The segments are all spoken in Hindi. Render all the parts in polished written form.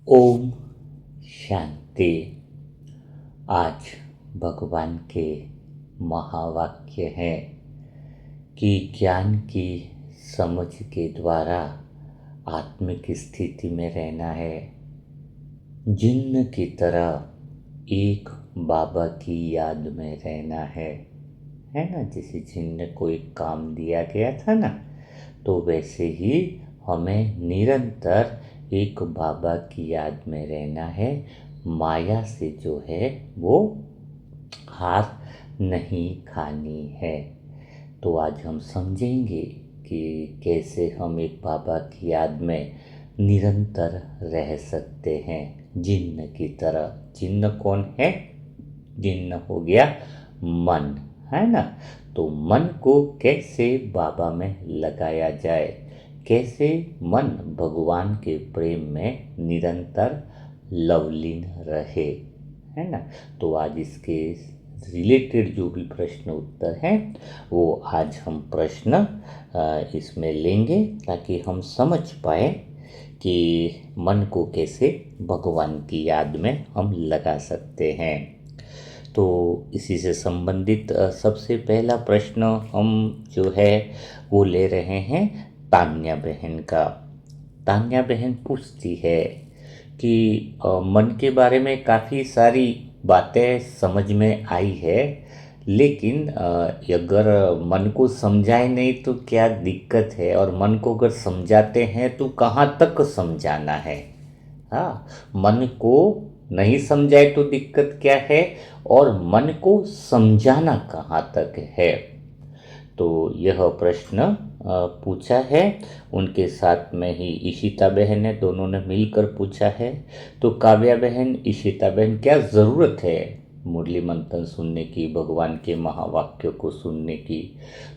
ओम शांति। आज भगवान के महावाक्य हैं कि ज्ञान की समझ के द्वारा आत्मिक स्थिति में रहना है। जिन्न की तरह एक बाबा की याद में रहना है ना। जैसे जिन्न को एक काम दिया गया था ना, तो वैसे ही हमें निरंतर एक बाबा की याद में रहना है। माया से जो है वो हार नहीं खानी है। तो आज हम समझेंगे कि कैसे हम एक बाबा की याद में निरंतर रह सकते हैं जिन्न की तरह। जिन्न कौन है? जिन्न हो गया मन, है ना। तो मन को कैसे बाबा में लगाया जाए, कैसे मन भगवान के प्रेम में निरंतर लवलीन रहे, है ना। तो आज इसके रिलेटेड जो भी प्रश्न उत्तर हैं वो आज हम प्रश्न इसमें लेंगे, ताकि हम समझ पाए कि मन को कैसे भगवान की याद में हम लगा सकते हैं। तो इसी से संबंधित सबसे पहला प्रश्न हम जो है वो ले रहे हैं तान्या बहन का। तान्या बहन पूछती है कि मन के बारे में काफ़ी सारी बातें समझ में आई है, लेकिन अगर मन को समझाए नहीं तो क्या दिक्कत है, और मन को अगर समझाते हैं तो कहाँ तक समझाना है। हाँ, मन को नहीं समझाए तो दिक्कत क्या है, और मन को समझाना कहाँ तक है। तो यह प्रश्न पूछा है। उनके साथ में ही ईशिता बहन ने, दोनों ने मिलकर पूछा है। तो काव्या बहन, ईशिता बहन, क्या ज़रूरत है मुरली मंथन सुनने की, भगवान के महावाक्यों को सुनने की?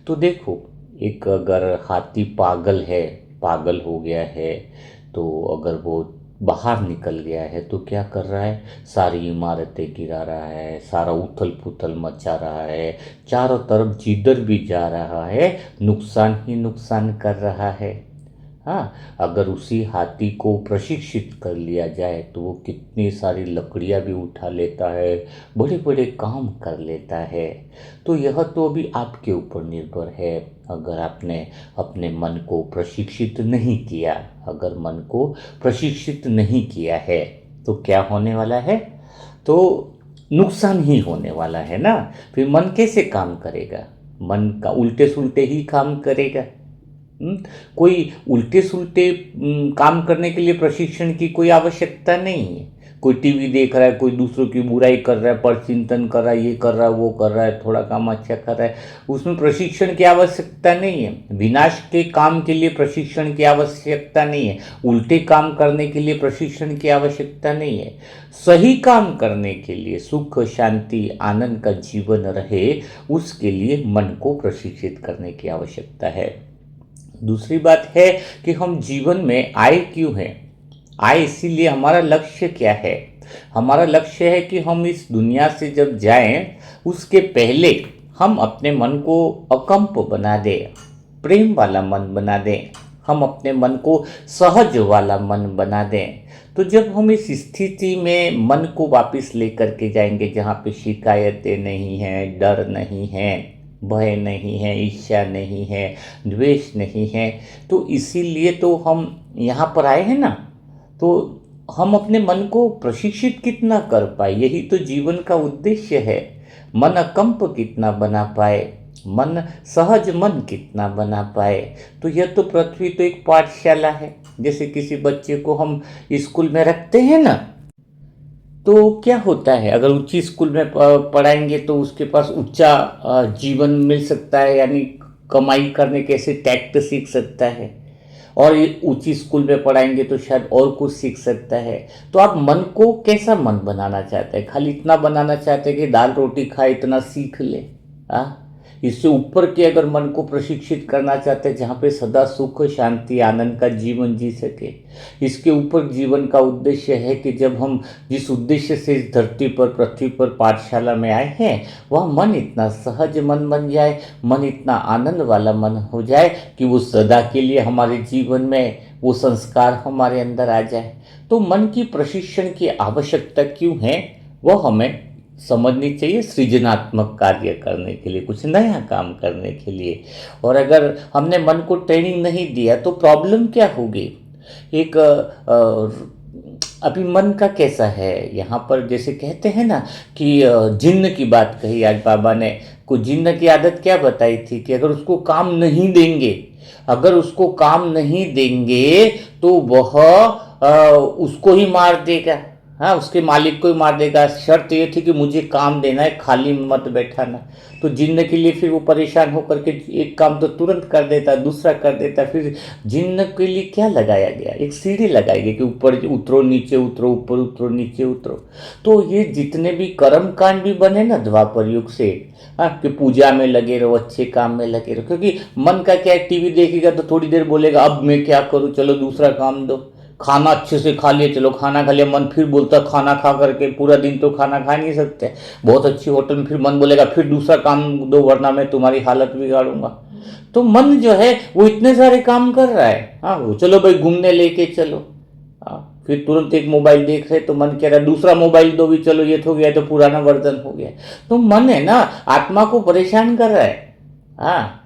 तो देखो, एक अगर हाथी पागल है, पागल हो गया है, तो अगर वो बाहर निकल गया है तो क्या कर रहा है? सारी इमारतें गिरा रहा है, सारा उथल पुथल मचा रहा है, चारों तरफ जिधर भी जा रहा है नुकसान ही नुकसान कर रहा है। हाँ, अगर उसी हाथी को प्रशिक्षित कर लिया जाए तो वो कितनी सारी लकड़ियाँ भी उठा लेता है, बड़े बड़े काम कर लेता है। तो यह तो अभी आपके ऊपर निर्भर है। अगर आपने अपने मन को प्रशिक्षित नहीं किया, अगर मन को प्रशिक्षित नहीं किया है तो क्या होने वाला है? तो नुकसान ही होने वाला है ना। फिर मन कैसे काम करेगा? मन का उल्टे सुल्टे ही काम करेगा। कोई उल्टे सुल्टे काम करने के लिए प्रशिक्षण की कोई आवश्यकता नहीं है। कोई टीवी देख रहा है, कोई दूसरों की बुराई कर रहा है, पर चिंतन कर रहा है, ये कर रहा है, वो कर रहा है, थोड़ा काम अच्छा कर रहा है, उसमें प्रशिक्षण की आवश्यकता नहीं है। विनाश के काम के लिए प्रशिक्षण की आवश्यकता नहीं है। उल्टे काम करने के लिए प्रशिक्षण की आवश्यकता नहीं है। सही काम करने के लिए, सुख शांति आनंद का जीवन रहे, उसके लिए मन को प्रशिक्षित करने की आवश्यकता है। दूसरी बात है कि हम जीवन में आए क्यों हैं? आए इसीलिए, हमारा लक्ष्य क्या है? हमारा लक्ष्य है कि हम इस दुनिया से जब जाएं उसके पहले हम अपने मन को अकंप बना दें, प्रेम वाला मन बना दें, हम अपने मन को सहज वाला मन बना दें। तो जब हम इस स्थिति में मन को वापस लेकर के जाएंगे जहाँ पे शिकायतें नहीं हैं, डर नहीं है, भय नहीं है, ईर्ष्या नहीं है, द्वेष नहीं है, तो इसीलिए तो हम यहाँ पर आए हैं ना। तो हम अपने मन को प्रशिक्षित कितना कर पाए, यही तो जीवन का उद्देश्य है। मन अकंप कितना बना पाए, मन सहज मन कितना बना पाए। तो यह तो पृथ्वी तो एक पाठशाला है। जैसे किसी बच्चे को हम स्कूल में रखते हैं ना, तो क्या होता है, अगर ऊंची स्कूल में पढ़ाएंगे तो उसके पास ऊंचा जीवन मिल सकता है, यानी कमाई करने कैसे टैक्ट सीख सकता है। और ये ऊंची स्कूल में पढ़ाएंगे तो शायद और कुछ सीख सकता है। तो आप मन को कैसा मन बनाना चाहते हैं? खाली इतना बनाना चाहते हैं कि दाल रोटी खाए, इतना सीख ले? आ इससे ऊपर के अगर मन को प्रशिक्षित करना चाहते हैं जहाँ पे सदा सुख शांति आनंद का जीवन जी सके, इसके ऊपर जीवन का उद्देश्य है कि जब हम जिस उद्देश्य से इस धरती पर, पृथ्वी पर, पाठशाला में आए हैं, वह मन इतना सहज मन बन जाए, मन इतना आनंद वाला मन हो जाए कि वो सदा के लिए हमारे जीवन में वो संस्कार हमारे अंदर आ जाए। तो मन की प्रशिक्षण की आवश्यकता क्यों है वो हमें समझनी चाहिए सृजनात्मक कार्य करने के लिए, कुछ नया काम करने के लिए। और अगर हमने मन को ट्रेनिंग नहीं दिया तो प्रॉब्लम क्या होगी। एक अभी मन का कैसा है, यहाँ पर जैसे कहते हैं ना कि जिन्न की बात कही आज बाबा ने, को जिन्न की आदत क्या बताई थी कि अगर उसको काम नहीं देंगे, अगर उसको काम नहीं देंगे तो वह उसको ही मार देगा। हाँ, उसके मालिक को ही मार देगा। शर्त ये थी कि मुझे काम देना है, खाली मत बैठाना। तो जिन्न के लिए फिर वो परेशान होकर के एक काम तो तुरंत कर देता, दूसरा कर देता। फिर जिन्न के लिए क्या लगाया गया, एक सीढ़ी लगाई गई कि ऊपर उतरो, नीचे उतरो, ऊपर उतरो, नीचे उतरो। तो ये जितने भी कर्म कांड भी बने ना द्वापर युग से, हाँ, कि पूजा में लगे रहो, अच्छे काम में लगे रहो। क्योंकि मन का क्या है, टीवी देखेगा तो थोड़ी देर बोलेगा अब मैं क्या करूँ, चलो दूसरा काम दो। खाना अच्छे से खा लिए, चलो खाना खा लिया, मन फिर बोलता खाना खा करके पूरा दिन तो खाना खा नहीं सकते, बहुत अच्छी होटल में, फिर मन बोलेगा फिर दूसरा काम दो वरना मैं तुम्हारी हालत बिगाड़ूंगा। तो मन जो है वो इतने सारे काम कर रहा है। हाँ, वो चलो भाई घूमने लेके चलो, हाँ, फिर तुरंत एक मोबाइल देख रहे तो मन कह रहा है दूसरा मोबाइल दो भी, चलो ये तो गया तो पुराना वर्जन हो गया। तो मन है ना आत्मा को परेशान कर रहा है। हाँ,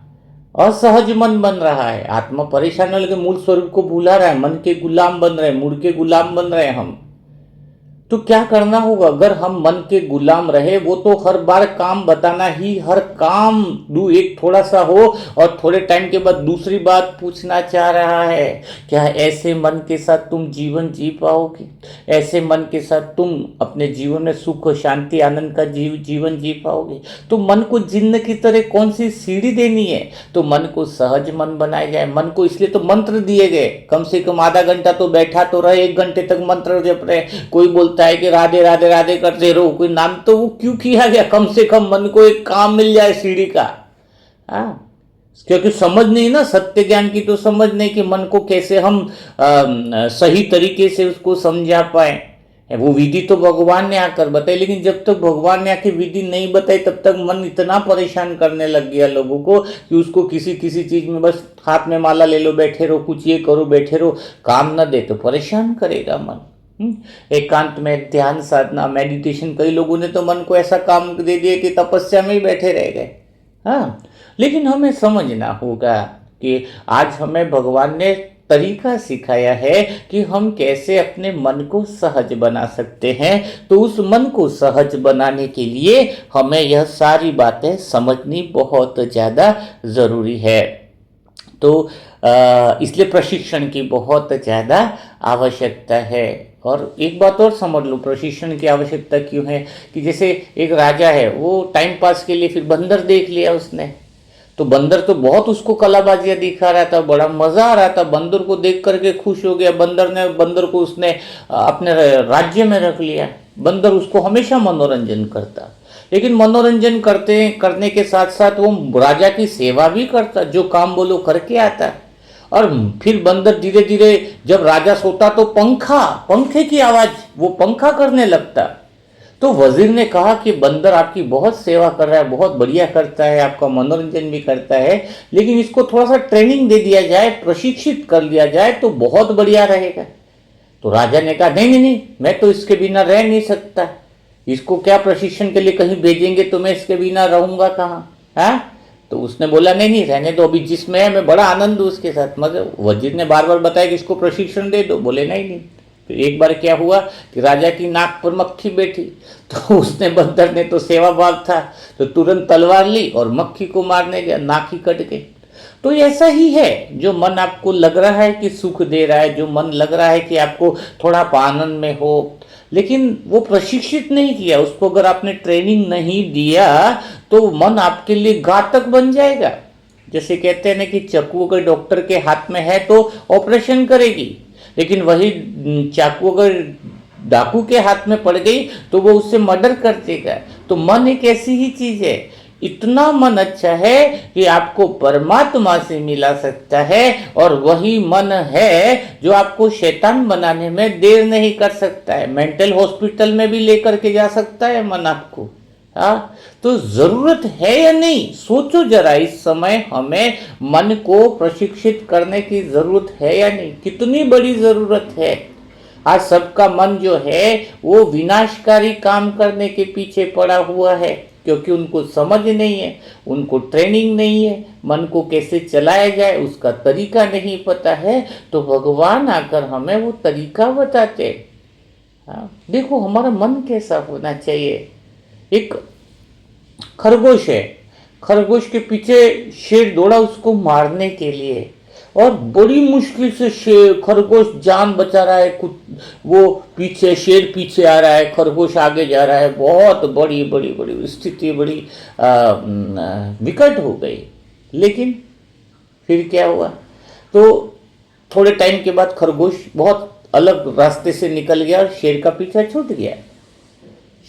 असहज मन बन रहा है, आत्मा परेशान होने के मूल स्वरूप को भुला रहा है, मन के गुलाम बन रहे हैं, मूड के गुलाम बन रहे हैं हम। तो क्या करना होगा, अगर हम मन के गुलाम रहे, वो तो हर बार काम बताना ही, हर काम एक थोड़ा सा हो और थोड़े टाइम के बाद दूसरी बात पूछना चाह रहा है। क्या ऐसे मन के साथ तुम जीवन जी पाओगे? ऐसे मन के साथ तुम अपने जीवन में सुख शांति आनंद का जीवन जी पाओगे? तो मन को जिन्न की तरह कौन सी सीढ़ी देनी है? तो मन को सहज मन बनाया जाए। मन को इसलिए तो मंत्र दिए गए, कम से कम आधा घंटा तो बैठा तो रहे, 1 घंटे तक मंत्र जप रहे। कोई बोलता है कि राधे राधे राधे करते रहो, कोई नाम तो वो क्यों किया गया? कम से कम मन को एक काम मिल जाए सीढ़ी का। हाँ, क्योंकि समझ नहीं ना, सत्य ज्ञान की तो समझ नहीं कि मन को कैसे हम सही तरीके से उसको समझा पाए। वो विधि तो भगवान ने आकर बताई, लेकिन जब तक भगवान ने आके विधि नहीं बताई तब तक मन इतना परेशान करने लग गया लोगों को कि उसको किसी किसी चीज में बस हाथ में माला ले लो, बैठे रहो, कुछ ये करो, बैठे रहो, काम न दे तो परेशान करेगा मन। एकांत में ध्यान साधना मेडिटेशन, कई लोगों ने तो मन को ऐसा काम दे दिया कि तपस्या में ही बैठे रह गए। हाँ, लेकिन हमें समझना होगा कि आज हमें भगवान ने तरीका सिखाया है कि हम कैसे अपने मन को सहज बना सकते हैं। तो उस मन को सहज बनाने के लिए हमें यह सारी बातें समझनी बहुत ज़्यादा ज़रूरी है। तो इसलिए प्रशिक्षण की बहुत ज़्यादा आवश्यकता है। और एक बात और समझ लो प्रशिक्षण की आवश्यकता क्यों है, कि जैसे एक राजा है, वो टाइम पास के लिए फिर बंदर देख लिया उसने, तो बंदर तो बहुत उसको कलाबाजियां दिखा रहा था, बड़ा मजा आ रहा था, बंदर को देख करके खुश हो गया। बंदर को उसने अपने राज्य में रख लिया। बंदर उसको हमेशा मनोरंजन करता, लेकिन मनोरंजन करने के साथ साथ वो राजा की सेवा भी करता, जो काम बोलो करके आता। और फिर बंदर धीरे धीरे जब राजा सोता तो पंखे की आवाज, वो पंखा करने लगता। तो वजीर ने कहा कि बंदर आपकी बहुत सेवा कर रहा है, बहुत बढ़िया करता है, आपका मनोरंजन भी करता है, लेकिन इसको थोड़ा सा ट्रेनिंग दे दिया जाए, प्रशिक्षित कर लिया जाए तो बहुत बढ़िया रहेगा। तो राजा ने कहा नहीं नहीं नहीं, मैं तो इसके बिना रह नहीं सकता, इसको क्या प्रशिक्षण के लिए कहीं भेजेंगे तो मैं इसके बिना रहूंगा कहाँ? हाँ, तो उसने बोला नहीं नहीं रहने दो, अभी जिसमें है मैं बड़ा आनंद हूँ उसके साथ। मतलब वजीर ने बार बार बताया कि इसको प्रशिक्षण दे दो, बोले नहीं नहीं। फिर एक बार क्या हुआ कि राजा की नाक पर मक्खी बैठी, तो उसने बंदर ने तो सेवा भाव था तो तुरंत तलवार ली और मक्खी को मारने गया, नाक ही कट गई। तो ऐसा ही है, जो मन आपको लग रहा है कि सुख दे रहा है, जो मन लग रहा है कि आपको थोड़ा आनंद में हो, लेकिन वो प्रशिक्षित नहीं किया, उसको अगर आपने ट्रेनिंग नहीं दिया तो मन आपके लिए घातक बन जाएगा। जैसे कहते हैं ना कि चाकू अगर डॉक्टर के हाथ में है तो ऑपरेशन करेगी, लेकिन वही चाकू अगर डाकू के हाथ में पड़ गई तो वो उससे मर्डर कर देगा। तो मन एक ऐसी ही चीज है, इतना मन अच्छा है कि आपको परमात्मा से मिला सकता है, और वही मन है जो आपको शैतान बनाने में देर नहीं कर सकता है। मेंटल हॉस्पिटल में भी लेकर के जा सकता है मन आपको। हाँ, तो जरूरत है या नहीं, सोचो जरा, इस समय हमें मन को प्रशिक्षित करने की जरूरत है या नहीं, कितनी बड़ी जरूरत है। आज सबका मन जो है वो विनाशकारी काम करने के पीछे पड़ा हुआ है, क्योंकि उनको समझ नहीं है, उनको ट्रेनिंग नहीं है, मन को कैसे चलाया जाए उसका तरीका नहीं पता है। तो भगवान आकर हमें वो तरीका बताते। हाँ, देखो हमारा मन कैसा होना चाहिए। एक खरगोश है, खरगोश के पीछे शेर दौड़ा उसको मारने के लिए, और बड़ी मुश्किल से शेर खरगोश जान बचा रहा है। वो पीछे, शेर पीछे आ रहा है, खरगोश आगे जा रहा है। बहुत बड़ी बड़ी बड़ी स्थिति बड़ी विकट हो गई। लेकिन फिर क्या हुआ, तो थोड़े टाइम के बाद खरगोश बहुत अलग रास्ते से निकल गया और शेर का पीछा छूट गया।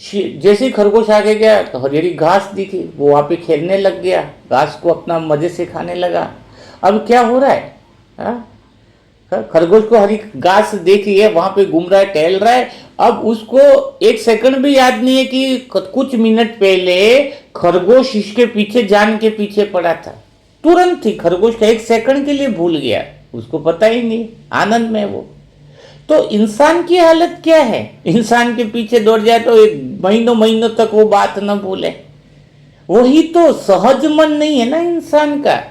जैसे ही खरगोश आगे गया तो हरी घास दिखी, वो वहाँ पे खेलने लग गया, घास को अपना मजे से खाने लगा। अब क्या हो रहा है, खरगोश को हरी घास देख रही है, वहां पे घूम रहा है, टहल रहा है। अब उसको एक सेकंड भी याद नहीं है कि कुछ मिनट पहले खरगोश इसके पीछे जान के पीछे पड़ा था। तुरंत ही खरगोश का एक सेकंड के लिए भूल गया, उसको पता ही नहीं, आनंद में वो। तो इंसान की हालत क्या है, इंसान के पीछे दौड़ जाए तो एक महीनों महीनों तक वो बात न भूले। वही तो सहज मन नहीं है ना इंसान का।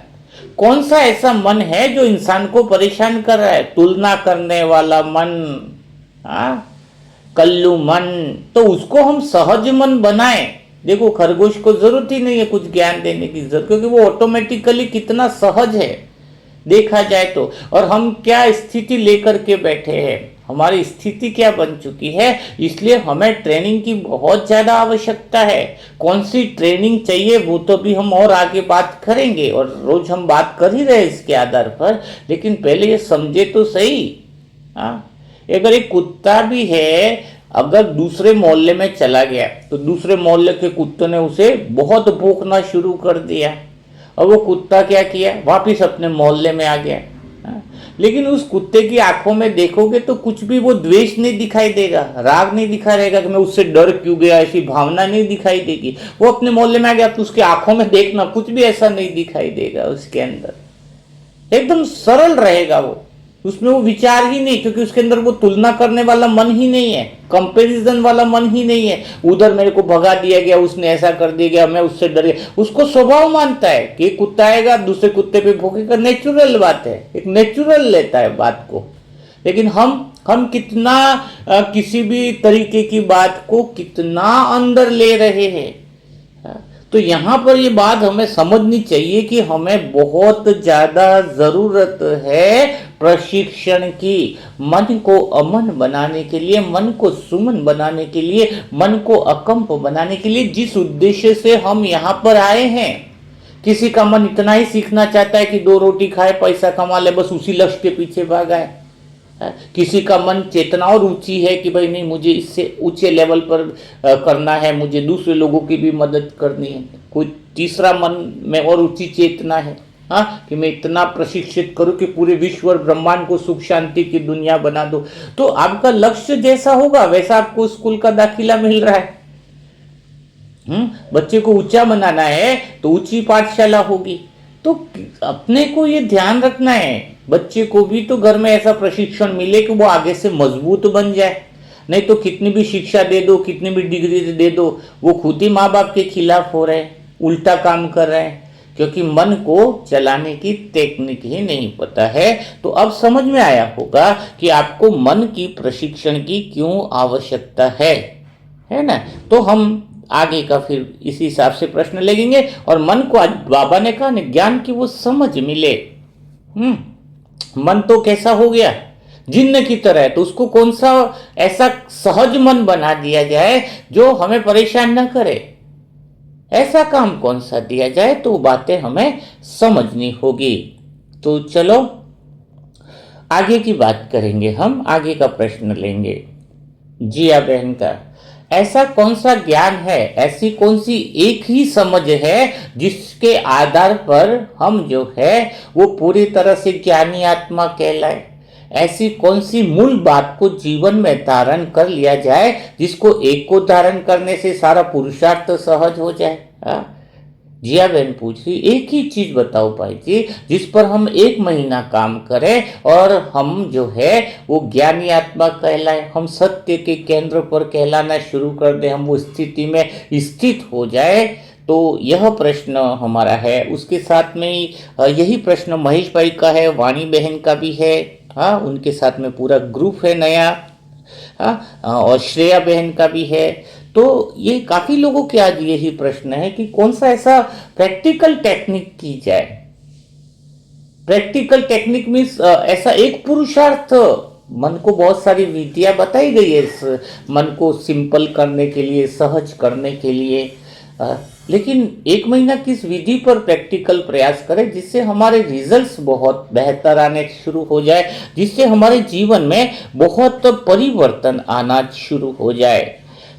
कौन सा ऐसा मन है जो इंसान को परेशान कर रहा है? तुलना करने वाला मन, कल्लू मन। तो उसको हम सहज मन बनाएं। देखो खरगोश को जरूरत ही नहीं है कुछ ज्ञान देने की जरूरत, क्योंकि वो ऑटोमेटिकली कितना सहज है देखा जाए तो। और हम क्या स्थिति लेकर के बैठे हैं, हमारी स्थिति क्या बन चुकी है, इसलिए हमें ट्रेनिंग की बहुत ज़्यादा आवश्यकता है। कौन सी ट्रेनिंग चाहिए वो तो भी हम और आगे बात करेंगे, और रोज हम बात कर ही रहे इसके आधार पर। लेकिन पहले ये समझे तो सही। अगर एक कुत्ता भी है, अगर दूसरे मोहल्ले में चला गया तो दूसरे मोहल्ले के कुत्ते ने उसे बहुत भौंकना शुरू कर दिया, और वो कुत्ता क्या किया, वापिस अपने मोहल्ले में आ गया। लेकिन उस कुत्ते की आंखों में देखोगे तो कुछ भी वो द्वेष नहीं दिखाई देगा, राग नहीं दिखा रहेगा कि मैं उससे डर क्यों गया, ऐसी भावना नहीं दिखाई देगी। वो अपने मोहल्ले में आ गया तो उसकी आंखों में देखना कुछ भी ऐसा नहीं दिखाई देगा, उसके अंदर एकदम सरल रहेगा वो, उसमें वो विचार ही नहीं, क्योंकि उसके अंदर वो तुलना करने वाला मन ही नहीं है, कंपैरिजन वाला मन ही नहीं है। उधर मेरे को भगा दिया गया, उसने ऐसा कर दिया गया, मैं उससे डर गया। उसको स्वभाव मानता है कि कुत्ता आएगा दूसरे कुत्ते पे भौंकेगा, नेचुरल बात है, एक नेचुरल लेता है बात को। लेकिन हम कितना किसी भी तरीके की बात को कितना अंदर ले रहे हैं। तो यहाँ पर ये बात हमें समझनी चाहिए कि हमें बहुत ज़्यादा ज़रूरत है प्रशिक्षण की, मन को अमन बनाने के लिए, मन को सुमन बनाने के लिए, मन को अकंप बनाने के लिए, जिस उद्देश्य से हम यहाँ पर आए हैं। किसी का मन इतना ही सीखना चाहता है कि 2 रोटी खाए, पैसा कमा ले, बस उसी लक्ष्य के पीछे भागा है। किसी का मन चेतना और ऊंची है कि भाई नहीं, मुझे इससे ऊंचे लेवल पर करना है, मुझे दूसरे लोगों की भी मदद करनी है। कोई तीसरा मन में और ऊंची चेतना है, कि मैं इतना प्रशिक्षित करूं कि पूरे विश्व और ब्रह्मांड को सुख शांति की दुनिया बना दो। तो आपका लक्ष्य जैसा होगा वैसा आपको स्कूल का दाखिला मिल रहा है। बच्चे को ऊंचा बनाना है तो ऊंची पाठशाला होगी। तो अपने को ये ध्यान रखना है, बच्चे को भी तो घर में ऐसा प्रशिक्षण मिले कि वो आगे से मजबूत बन जाए। नहीं तो कितनी भी शिक्षा दे दो, कितनी भी डिग्री दे दो, वो खुद ही माँ बाप के खिलाफ हो रहे हैं, उल्टा काम कर रहे हैं, क्योंकि मन को चलाने की टेक्निक ही नहीं पता है। तो अब समझ में आया होगा कि आपको मन की प्रशिक्षण की क्यों आवश्यकता है ना। तो हम आगे का फिर इसी हिसाब से प्रश्न लगेंगे। और मन को आज बाबा ने कहा ना, ज्ञान की वो समझ मिले। मन तो कैसा हो गया, जिन्न की तरह है, तो उसको कौन सा ऐसा सहज मन बना दिया जाए जो हमें परेशान न करे। ऐसा काम कौन सा दिया जाए, तो वो बातें हमें समझनी होगी। तो चलो आगे की बात करेंगे, हम आगे का प्रश्न लेंगे जिया बहन का। ऐसा कौन सा ज्ञान है, ऐसी कौन सी एक ही समझ है जिसके आधार पर हम जो है वो पूरी तरह से ज्ञानी आत्मा कहलाए। ऐसी कौन सी मूल बात को जीवन में धारण कर लिया जाए, जिसको एक को धारण करने से सारा पुरुषार्थ सहज हो जाए। जिया बहन पूछ रही, एक ही चीज बताओ भाई जी जिस पर हम 1 महीना काम करें और हम जो है वो ज्ञानी आत्मा कहलाए, हम सत्य के केंद्र पर कहलाना शुरू कर दे, हम वो स्थिति में स्थित हो जाए। तो यह प्रश्न हमारा है। उसके साथ में ही यही प्रश्न महेश भाई का है, वाणी बहन का भी है। हाँ, उनके साथ में पूरा ग्रुप है नया। हाँ, और श्रेया बहन का भी है। तो ये काफी लोगों के आज यही प्रश्न है कि कौन सा ऐसा प्रैक्टिकल टेक्निक की जाए। प्रैक्टिकल टेक्निक मीन्स ऐसा एक पुरुषार्थ, मन को बहुत सारी विधियां बताई गई है इस मन को सिंपल करने के लिए, सहज करने के लिए। लेकिन 1 महीना किस विधि पर प्रैक्टिकल प्रयास करें जिससे हमारे रिजल्ट्स बहुत बेहतर आने शुरू हो जाए, जिससे हमारे जीवन में बहुत परिवर्तन आना शुरू हो जाए।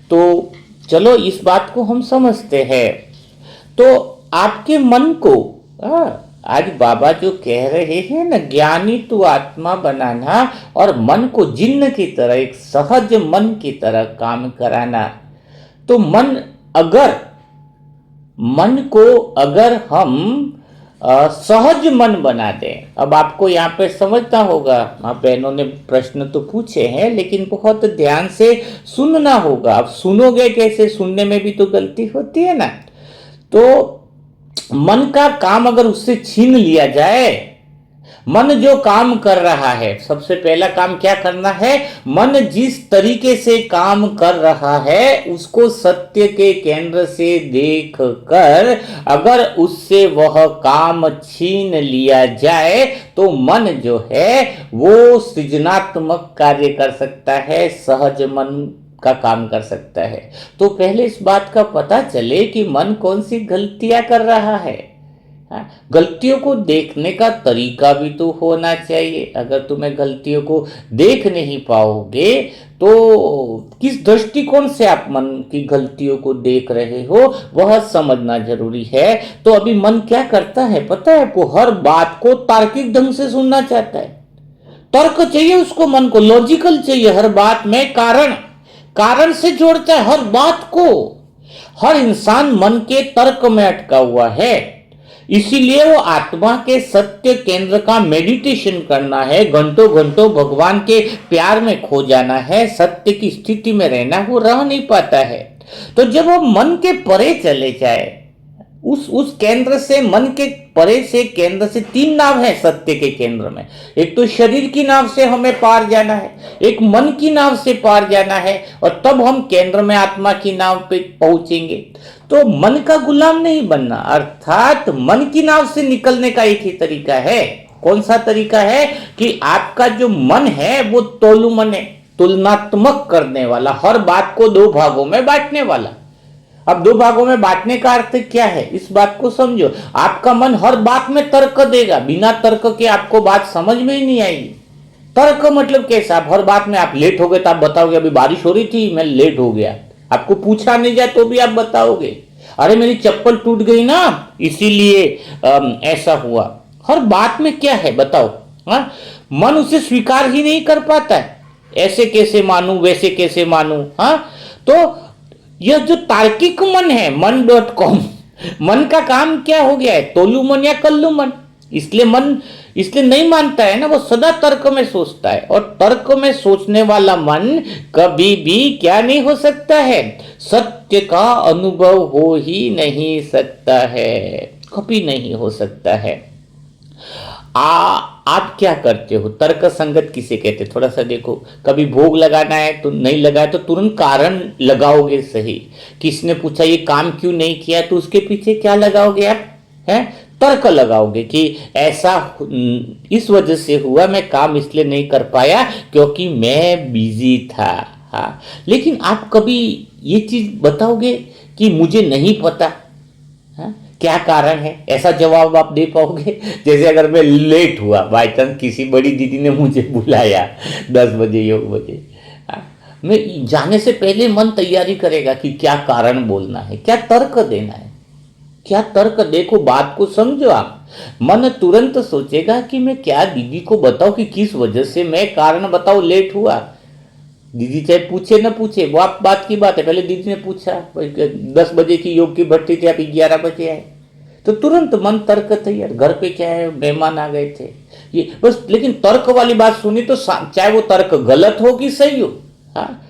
तो चलो इस बात को हम समझते हैं। तो आपके मन को आज बाबा जो कह रहे हैं ना, ज्ञानी तू आत्मा बनाना और मन को जिन्न की तरह, एक सहज मन की तरह काम कराना। तो मन को अगर हम सहज मन बना दें, अब आपको यहाँ पे समझना होगा, आप बहनों ने प्रश्न तो पूछे हैं लेकिन बहुत ध्यान से सुनना होगा। अब सुनोगे कैसे, सुनने में भी तो गलती होती है ना। तो मन का काम अगर उससे छीन लिया जाए, मन जो काम कर रहा है, सबसे पहला काम क्या करना है, मन जिस तरीके से काम कर रहा है उसको सत्य के केंद्र से देख कर अगर उससे वह काम छीन लिया जाए तो मन जो है वो सृजनात्मक कार्य कर सकता है, सहज मन का काम कर सकता है। तो पहले इस बात का पता चले कि मन कौन सी गलतियां कर रहा है। गलतियों को देखने का तरीका भी तो होना चाहिए। अगर तुम्हें गलतियों को देख नहीं पाओगे तो किस दृष्टिकोण से आप मन की गलतियों को देख रहे हो वह समझना जरूरी है। तो अभी मन क्या करता है पता है, वो हर बात को तार्किक ढंग से सुनना चाहता है। तर्क चाहिए उसको, मन को लॉजिकल चाहिए, हर बात में कारण से जोड़ता है हर बात को। हर इंसान मन के तर्क में अटका हुआ है, इसीलिए वो आत्मा के सत्य केंद्र का मेडिटेशन करना है, घंटों घंटों भगवान के प्यार में खो जाना है, सत्य की स्थिति में रहना, वो रह नहीं पाता है। तो जब वो मन के परे चले जाए, उस केंद्र से, मन के परे से केंद्र से 3 नाव है सत्य के केंद्र में। एक तो शरीर की नाव से हमें पार जाना है, एक मन की नाव से पार जाना है, और तब हम केंद्र में आत्मा की नाव पे पहुंचेंगे। तो मन का गुलाम नहीं बनना, अर्थात मन की नाव से निकलने का एक ही तरीका है। कौन सा तरीका है कि आपका जो मन है वो तोलू मन है, तुलनात्मक करने वाला, हर बात को 2 भागों में बांटने वाला। अब 2 भागों में बांटने का अर्थ क्या है, इस बात को समझो। आपका मन हर बात में तर्क देगा, बिना तर्क के आपको बात समझ में ही नहीं आएगी। तर्क मतलब कैसा, आप हर बात में, आप लेट हो गए तो आप बताओगे अभी बारिश हो रही थी मैं लेट हो गया, आपको पूछा नहीं जाए तो भी आप बताओगे, अरे मेरी चप्पल टूट गई ना इसीलिए ऐसा हुआ। हर बात में क्या है बताओ। हाँ, मन उसे स्वीकार ही नहीं कर पाता है, ऐसे कैसे मानूं वैसे कैसे मानूं। हाँ, तो यह जो तार्किक मन है, मन.com, मन का काम क्या हो गया है, तोलू मन या कल्लू मन। इसलिए नहीं मानता है ना, वो सदा तर्क में सोचता है, और तर्क में सोचने वाला मन कभी भी क्या नहीं हो सकता है, सत्य का अनुभव हो ही नहीं सकता है, कभी नहीं हो सकता है। आप क्या करते हो, तर्क संगत किसे कहते, थोड़ा सा देखो। कभी भोग लगाना है तो नहीं लगाया तो तुरंत कारण लगाओगे, सही। किसने पूछा ये काम क्यों नहीं किया तो उसके पीछे क्या लगाओगे आप, हैं, तर्क लगाओगे कि ऐसा इस वजह से हुआ, मैं काम इसलिए नहीं कर पाया क्योंकि मैं बिजी था। हाँ, लेकिन आप कभी ये चीज बताओगे कि मुझे नहीं पता, हाँ, क्या कारण है, ऐसा जवाब आप दे पाओगे। जैसे अगर मैं लेट हुआ, बाई चांस किसी बड़ी दीदी ने मुझे बुलाया 10 बजे योग बजे, मैं जाने से पहले मन तैयारी करेगा कि क्या कारण बोलना है, क्या तर्क देना है, क्या तर्क। देखो बात को समझो आप, मन तुरंत सोचेगा कि मैं क्या दीदी को बताऊं कि किस वजह से मैं कारण बताऊं लेट हुआ। दीदी चाहे पूछे ना पूछे, वो आप बात की बात है, पहले दीदी ने पूछा 10 बजे की योग की भट्टी थी, आप 11 बजे आए, तो तुरंत मन तर्क तैयार, घर पे क्या है, मेहमान आ गए थे, ये बस। लेकिन तर्क वाली बात सुनी तो चाहे वो तर्क गलत हो कि सही हो, हाँ,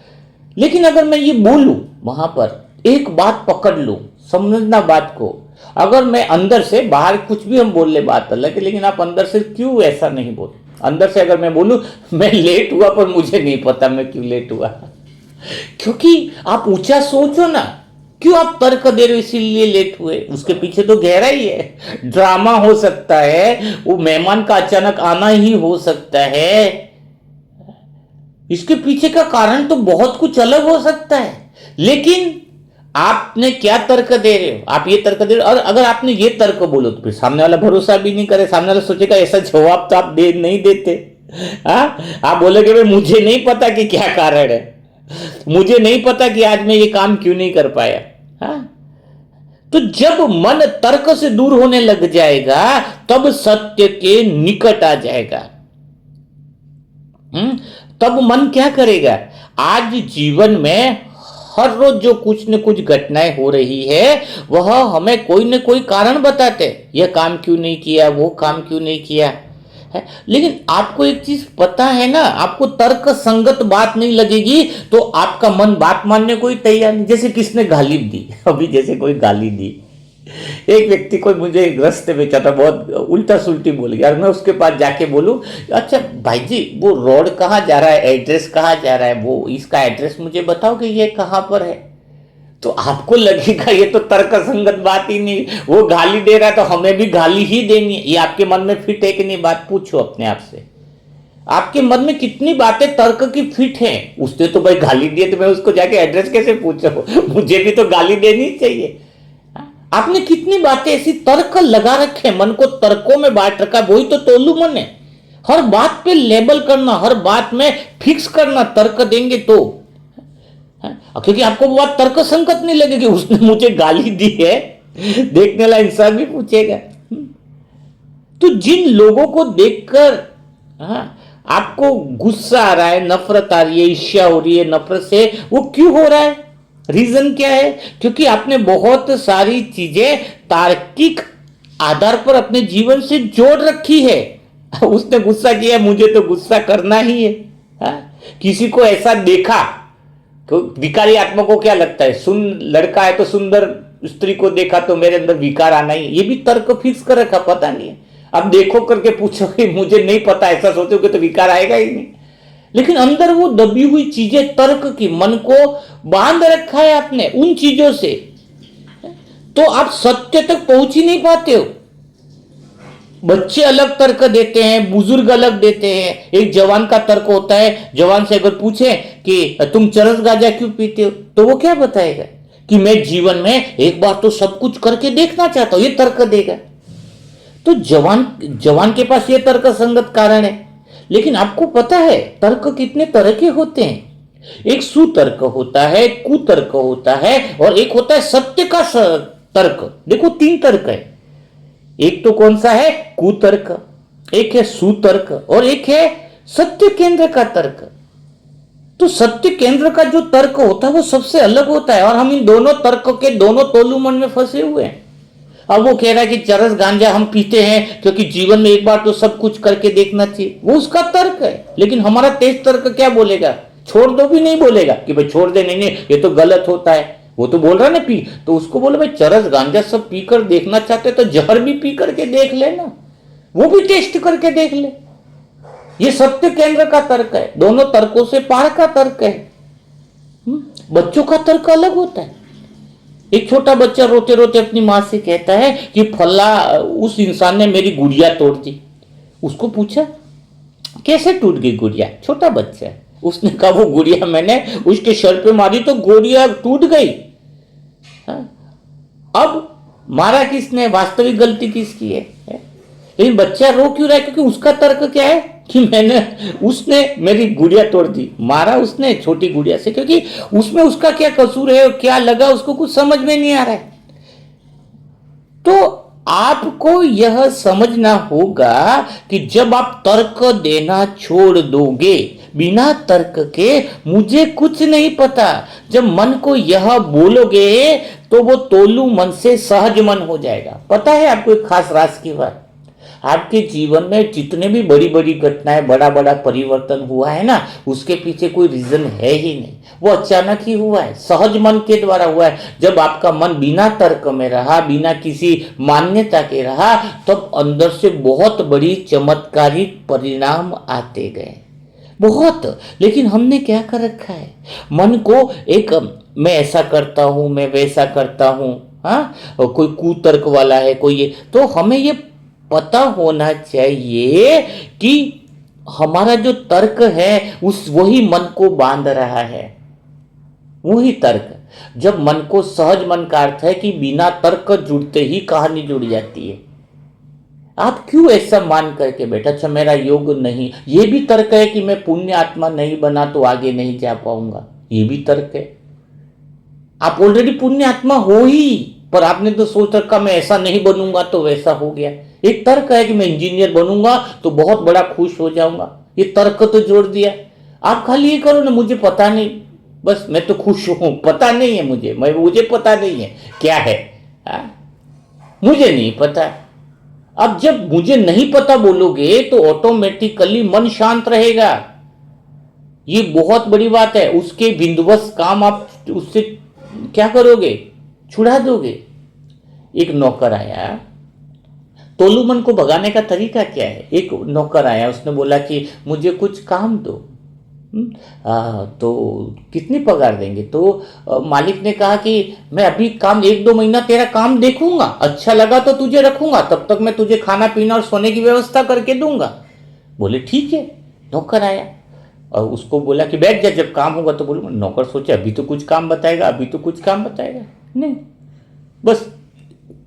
लेकिन अगर मैं ये बोलूं वहां पर, एक बात पकड़ लूं, समझना बात को, अगर मैं अंदर से, बाहर कुछ भी हम बोल ले बात अलग है, लेकिन आप अंदर से क्यों ऐसा नहीं बोल, अंदर से अगर मैं बोलूं मैं लेट हुआ पर मुझे नहीं पता मैं क्यों लेट हुआ, क्योंकि आप ऊंचा सोचो ना, क्यों आप तर्क दे रहे हो इसीलिए लेट हुए, उसके पीछे तो गहराई है, ड्रामा हो सकता है, वो मेहमान का अचानक आना ही हो सकता है, इसके पीछे का कारण तो बहुत कुछ अलग हो सकता है। लेकिन आपने क्या तर्क दे रहे हो, आप ये तर्क दे रहे हो, और अगर आपने ये तर्क बोलो तो फिर सामने वाला भरोसा भी नहीं करे, सामने वाला सोचेगा ऐसा जवाब तो आप दे नहीं देते, हाँ, आप बोलोगे भाई मुझे नहीं पता कि क्या कारण है, मुझे नहीं पता कि आज मैं ये काम क्यों नहीं कर पाया, हाँ। तो जब मन तर्क से दूर होने लग जाएगा तब सत्य के निकट आ जाएगा। तब मन क्या करेगा, आज जीवन में हर रोज जो कुछ न कुछ घटनाएं हो रही है वह हमें कोई न कोई कारण बताते, यह काम क्यों नहीं किया, वो काम क्यों नहीं किया है। लेकिन आपको एक चीज पता है ना, आपको तर्क संगत बात नहीं लगेगी तो आपका मन बात मानने को ही तैयार नहीं। जैसे किसने गाली दी, अभी जैसे कोई गाली दी, एक व्यक्ति को मुझे रास्ते में चला, बहुत उल्टा सुल्टी बोल गया, और मैं उसके पास जाके बोलूं, अच्छा भाई जी वो रोड कहाँ जा रहा है, एड्रेस कहाँ जा रहा है, वो इसका एड्रेस मुझे बताओगे ये कहाँ पर है, तो आपको लगेगा ये तो तर्क संगत बात ही नहीं, वो गाली दे रहा है तो हमें भी गाली ही देनी है। ये आपके मन में फिट है कि नहीं, बात पूछो अपने आप से, आपके मन में कितनी बातें तर्क की फिट हैं। उसने तो भाई गाली दी तो मैं उसको जाके एड्रेस कैसे पूछूं, मुझे भी तो गाली देनी चाहिए। आपने कितनी बातें ऐसी तर्क लगा रखे, मन को तर्कों में बांट रखा, वही तो तोलू मन है। हर बात पे लेबल करना, हर बात में फिक्स करना, तर्क देंगे तो, क्योंकि आपको वो बात तर्क संगत नहीं लगेगी, उसने मुझे गाली दी है, देखने वाला इंसान भी पूछेगा। तो जिन लोगों को देखकर आपको गुस्सा आ रहा है, नफरत आ रही है, ईर्ष्या हो रही है, नफरत से, वो क्यों हो रहा है, रीजन क्या है, क्योंकि आपने बहुत सारी चीजें तार्किक आधार पर अपने जीवन से जोड़ रखी है। उसने गुस्सा किया, मुझे तो गुस्सा करना ही है, किसी को ऐसा देखा तो विकारी आत्मा को क्या लगता है, लड़का है तो सुंदर स्त्री को देखा तो मेरे अंदर विकार आना ही, ये भी तर्क फिक्स कर रखा, पता नहीं है। अब देखो करके पूछोगे मुझे नहीं पता, ऐसा सोचोगे तो विकार आएगा ही नहीं। लेकिन अंदर वो दबी हुई चीजें, तर्क की, मन को बांध रखा है आपने उन चीजों से, तो आप सत्य तक पहुंच ही नहीं पाते हो। बच्चे अलग तर्क देते हैं, बुजुर्ग अलग देते हैं। एक जवान का तर्क होता है, जवान से अगर पूछे कि तुम चरस गांजा क्यों पीते हो, तो वो क्या बताएगा कि मैं जीवन में एक बार तो सब कुछ करके देखना चाहता हूं, ये तर्क देगा। तो जवान के पास ये तर्क संगत कारण है। लेकिन आपको पता है तर्क कितने तरह के होते हैं, एक सुतर्क होता है, कुतर्क होता है, और एक होता है सत्य का तर्क। देखो 3 तर्क है, एक तो कौन सा है, कुतर्क, एक है सुतर्क, और एक है सत्य केंद्र का तर्क। तो सत्य केंद्र का जो तर्क होता है वो सबसे अलग होता है, और हम इन दोनों तर्क के दोनों तोलू मन में फंसे हुए हैं। अब वो कह रहा है कि चरस गांजा हम पीते हैं क्योंकि जीवन में एक बार तो सब कुछ करके देखना चाहिए, वो उसका तर्क है। लेकिन हमारा तेज तर्क क्या बोलेगा, छोड़ दो भी नहीं बोलेगा कि भाई छोड़ दे, नहीं ये तो गलत होता है, वो तो बोल रहा है ना पी, तो उसको बोले भाई चरस गांजा सब पीकर देखना चाहते तो जहर भी पी करके देख लेना, वो भी टेस्ट करके देख ले। ये सत्य केंद्र का तर्क है, दोनों तर्कों से पार का तर्क है। बच्चों का तर्क अलग होता है। एक छोटा बच्चा रोते रोते अपनी माँ से कहता है कि फल्ला उस इंसान ने मेरी गुड़िया तोड़ दी। उसको पूछा कैसे टूट गई गुड़िया, छोटा बच्चा है। उसने कहा वो गुड़िया मैंने उसके सर पे मारी तो गुड़िया टूट गई। अब मारा किसने, वास्तविक गलती किसकी है? लेकिन बच्चा रो क्यों रहा है, क्योंकि उसका तर्क क्या है कि उसने मेरी गुड़िया तोड़ दी, मारा उसने छोटी गुड़िया से, क्योंकि उसमें उसका क्या कसूर है और क्या लगा उसको कुछ समझ में नहीं आ रहा है। तो आपको यह समझना होगा कि जब आप तर्क देना छोड़ दोगे, बिना तर्क के मुझे कुछ नहीं पता, जब मन को यह बोलोगे तो वो तोलू मन से सहज मन हो जाएगा। पता है आपको एक खास राज की बात, आपके जीवन में जितने भी बड़ी बड़ी घटनाएं, बड़ा बड़ा परिवर्तन हुआ है ना, उसके पीछे कोई रीजन है ही नहीं, वो अचानक ही हुआ है, सहज मन के द्वारा हुआ है। जब आपका मन बिना तर्क में रहा, बिना किसी मान्यता के रहा, तब अंदर से बहुत बड़ी चमत्कारिक परिणाम आते गए, बहुत। लेकिन हमने क्या कर रखा है, मन को एक मैं ऐसा करता हूं, मैं वैसा करता हूं, हाँ, कोई कुतर्क वाला है, कोई ये, तो हमें ये पता होना चाहिए कि हमारा जो तर्क है उस वही मन को बांध रहा है, वही तर्क। जब मन को सहज मन का अर्थ है कि बिना तर्क जुड़ते ही कहानी जुड़ जाती है। आप क्यों ऐसा मान करके बैठा, अच्छा मेरा योग नहीं, ये भी तर्क है कि मैं पुण्य आत्मा नहीं बना तो आगे नहीं जा पाऊंगा, ये भी तर्क है। आप ऑलरेडी पुण्य आत्मा हो ही, पर आपने तो सोच रखा मैं ऐसा नहीं बनूंगा तो वैसा हो गया। एक तर्क है कि मैं इंजीनियर बनूंगा तो बहुत बड़ा खुश हो जाऊंगा, ये तर्क तो जोड़ दिया। आप खाली ये करो ना, मुझे पता नहीं, बस मैं तो खुश हूं, पता नहीं है मुझे पता नहीं है क्या है, मुझे नहीं पता। अब जब मुझे नहीं पता बोलोगे तो ऑटोमेटिकली मन शांत रहेगा, ये बहुत बड़ी बात है। उसके बिंदुवश काम आप उससे क्या करोगे, छुड़ा दोगे। एक नौकर आया, तोलू मन को भगाने का तरीका क्या है, एक नौकर आया, उसने बोला कि मुझे कुछ काम दो। तो कितनी पगार देंगे, तो मालिक ने कहा कि मैं अभी काम 1-2 महीना तेरा काम देखूंगा, अच्छा लगा तो तुझे रखूंगा, तब तक मैं तुझे खाना पीना और सोने की व्यवस्था करके दूंगा। बोले ठीक है। नौकर आया और उसको बोला कि बैठ जा, जब काम होगा तो बोलूंगा। नौकर सोचे अभी तो कुछ काम बताएगा, अभी तो कुछ काम बताएगा नहीं, बस